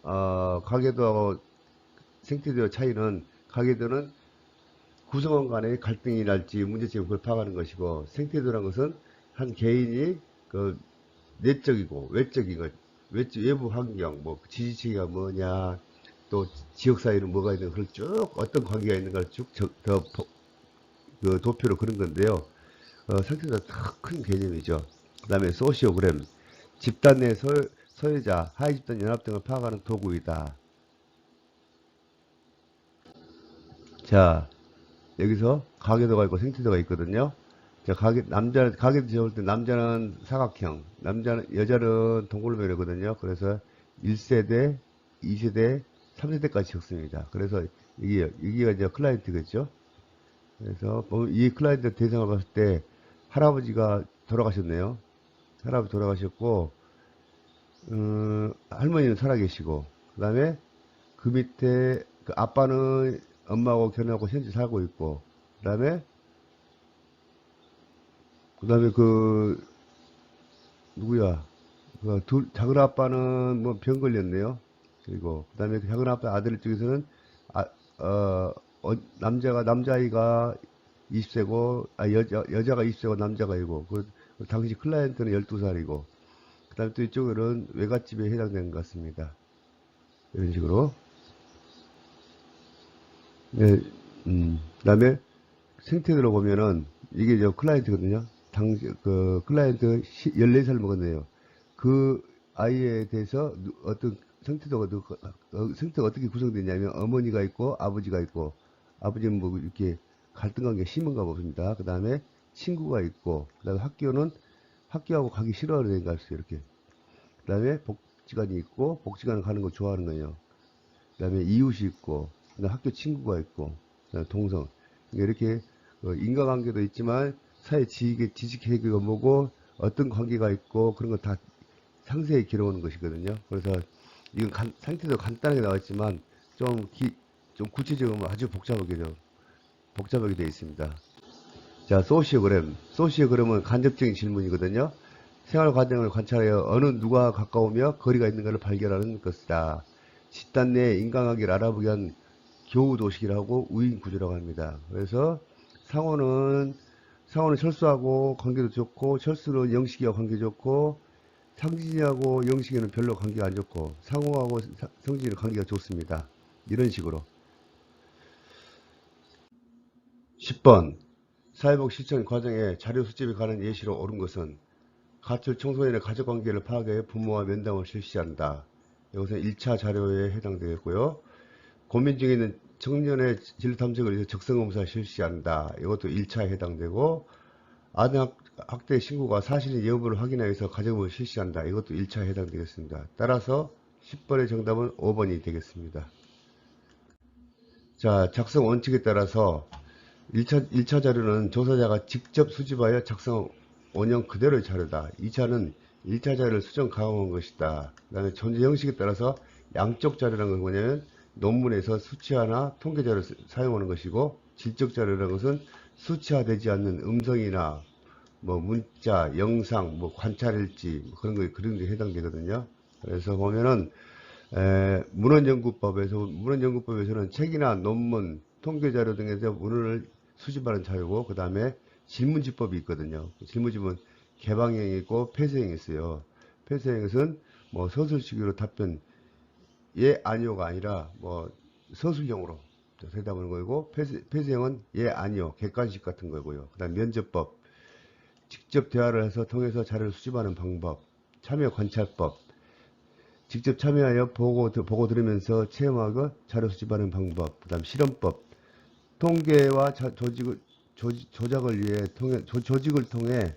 가계도하고 생태도의 차이는, 가계도는 구성원 간의 갈등이랄지 문제점을 그걸 파악하는 것이고, 생태도라는 것은 한 개인이 그 내적이고 외적인 것, 외부 환경, 뭐 지지체계가 뭐냐, 또 지역 사회는 뭐가 있는 그걸 쭉 어떤 관계가 있는 걸 쭉 그 도표로 그런 건데요. 상태도 큰 개념이죠. 그 다음에 소시오그램, 집단 내 소유자, 하위 집단 연합 등을 파악하는 도구이다. 자, 여기서 가계도가 있고 생태도가 있거든요. 자, 가계도 재볼 때 남자는 사각형, 여자는 동글뱅이거든요. 그래서 1세대, 2세대, 3세대까지 적습니다. 그래서 여기가 이제 클라이언트겠죠. 그래서 이 클라이언트 대상을 봤을 때 할아버지가 돌아가셨네요. 할아버지 돌아가셨고, 할머니는 살아계시고, 그 다음에 그 밑에 그 아빠는 엄마하고 결혼하고 현재 살고 있고, 그 다음에 누구야? 작은 아빠는 뭐 병 걸렸네요. 그리고 그 다음에 작은 아빠 아들 쪽에서는 아, 남자아이가 20세고 여자가 20세고 남자가 이고 당시 클라이언트는 12살이고, 그 다음에 또 이쪽은 외갓집에 해당되는 것 같습니다. 이런 식으로. 네, 그 다음에 생태도로 보면은, 이게 저 클라이언트거든요. 클라이언트 14살 먹었네요. 그 아이에 대해서 어떤 생태도가 어떻게 구성되냐면, 어머니가 있고, 아버지가 있고, 아버지는 뭐 이렇게 갈등 관계 심한가 봅니다. 그 다음에 친구가 있고, 그 다음에 학교하고 가기 싫어하는 애가 있어요, 이렇게. 그 다음에 복지관이 있고, 복지관 가는 거 좋아하는 거예요. 그 다음에 이웃이 있고, 그다음에 학교 친구가 있고, 그다음에 동성. 이렇게 인과관계도 있지만 사회 지식계획이 뭐고 어떤 관계가 있고 그런 거 다 상세히 기록하는 것이거든요. 그래서 이건 상태도 간단하게 나왔지만 좀 구체적으로 아주 복잡하게 되어 있습니다. 자, 소시오그램. 소시오그램은 간접적인 질문이거든요. 생활 과정을 관찰하여 어느 누가 가까우며 거리가 있는가를 발견하는 것이다. 집단 내 인간관계를 알아보기 위한 교우 도식이라고 우인 구조라고 합니다. 그래서 상호는 철수하고 관계도 좋고, 철수는 영식이와 관계 좋고, 상진이하고 영식이는 별로 관계가 안 좋고, 상호하고 성진이는 관계가 좋습니다. 이런 식으로. 10번 사회복 실천 과정에 자료 수집에 관한 예시로 옳은 것은 가출 청소년의 가족관계를 파악해 부모와 면담을 실시한다. 이것은 1차 자료에 해당되겠고요. 고민 중에 있는 청년의 진로 탐색을 위해서 적성검사 실시한다. 이것도 1차에 해당되고, 아동 학대 신고가 사실인 여부를 확인하기 위해서 가정을 실시한다. 이것도 1차에 해당되겠습니다. 따라서 10번의 정답은 5번이 되겠습니다. 자, 작성 원칙에 따라서 1차 자료는 조사자가 직접 수집하여 작성 원형 그대로의 자료다. 2차는 1차 자료를 수정 가공한 것이다. 그 다음에 존재 형식에 따라서 양적 자료라는 건 뭐냐면 논문에서 수치화나 통계 자료를 사용하는 것이고, 질적 자료라는 것은 수치화되지 않는 음성이나 뭐 문자, 영상, 뭐 관찰일지 그런 게 해당되거든요. 그래서 보면은 문헌연구법에서는 책이나 논문, 통계 자료 등에서 문헌을 수집하는 자료고, 그 다음에 질문지법이 있거든요. 질문지법은 개방형이 있고 폐쇄형이 있어요. 폐쇄형은 뭐 서술식으로 답변 예 아니오가 아니라 뭐 서술형으로 대답하는 거고, 폐쇄형은 예 아니오 객관식 같은 거고요. 그 다음 면접법, 직접 대화를 해서 통해서 자료를 수집하는 방법, 참여 관찰법, 직접 참여하여 보고 들으면서 체험하고 자료 수집하는 방법, 그 다음 실험법, 통계와 조작을 위해 조직을 통해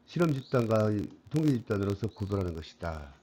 실험 집단과 통계 집단으로서 구별하는 것이다.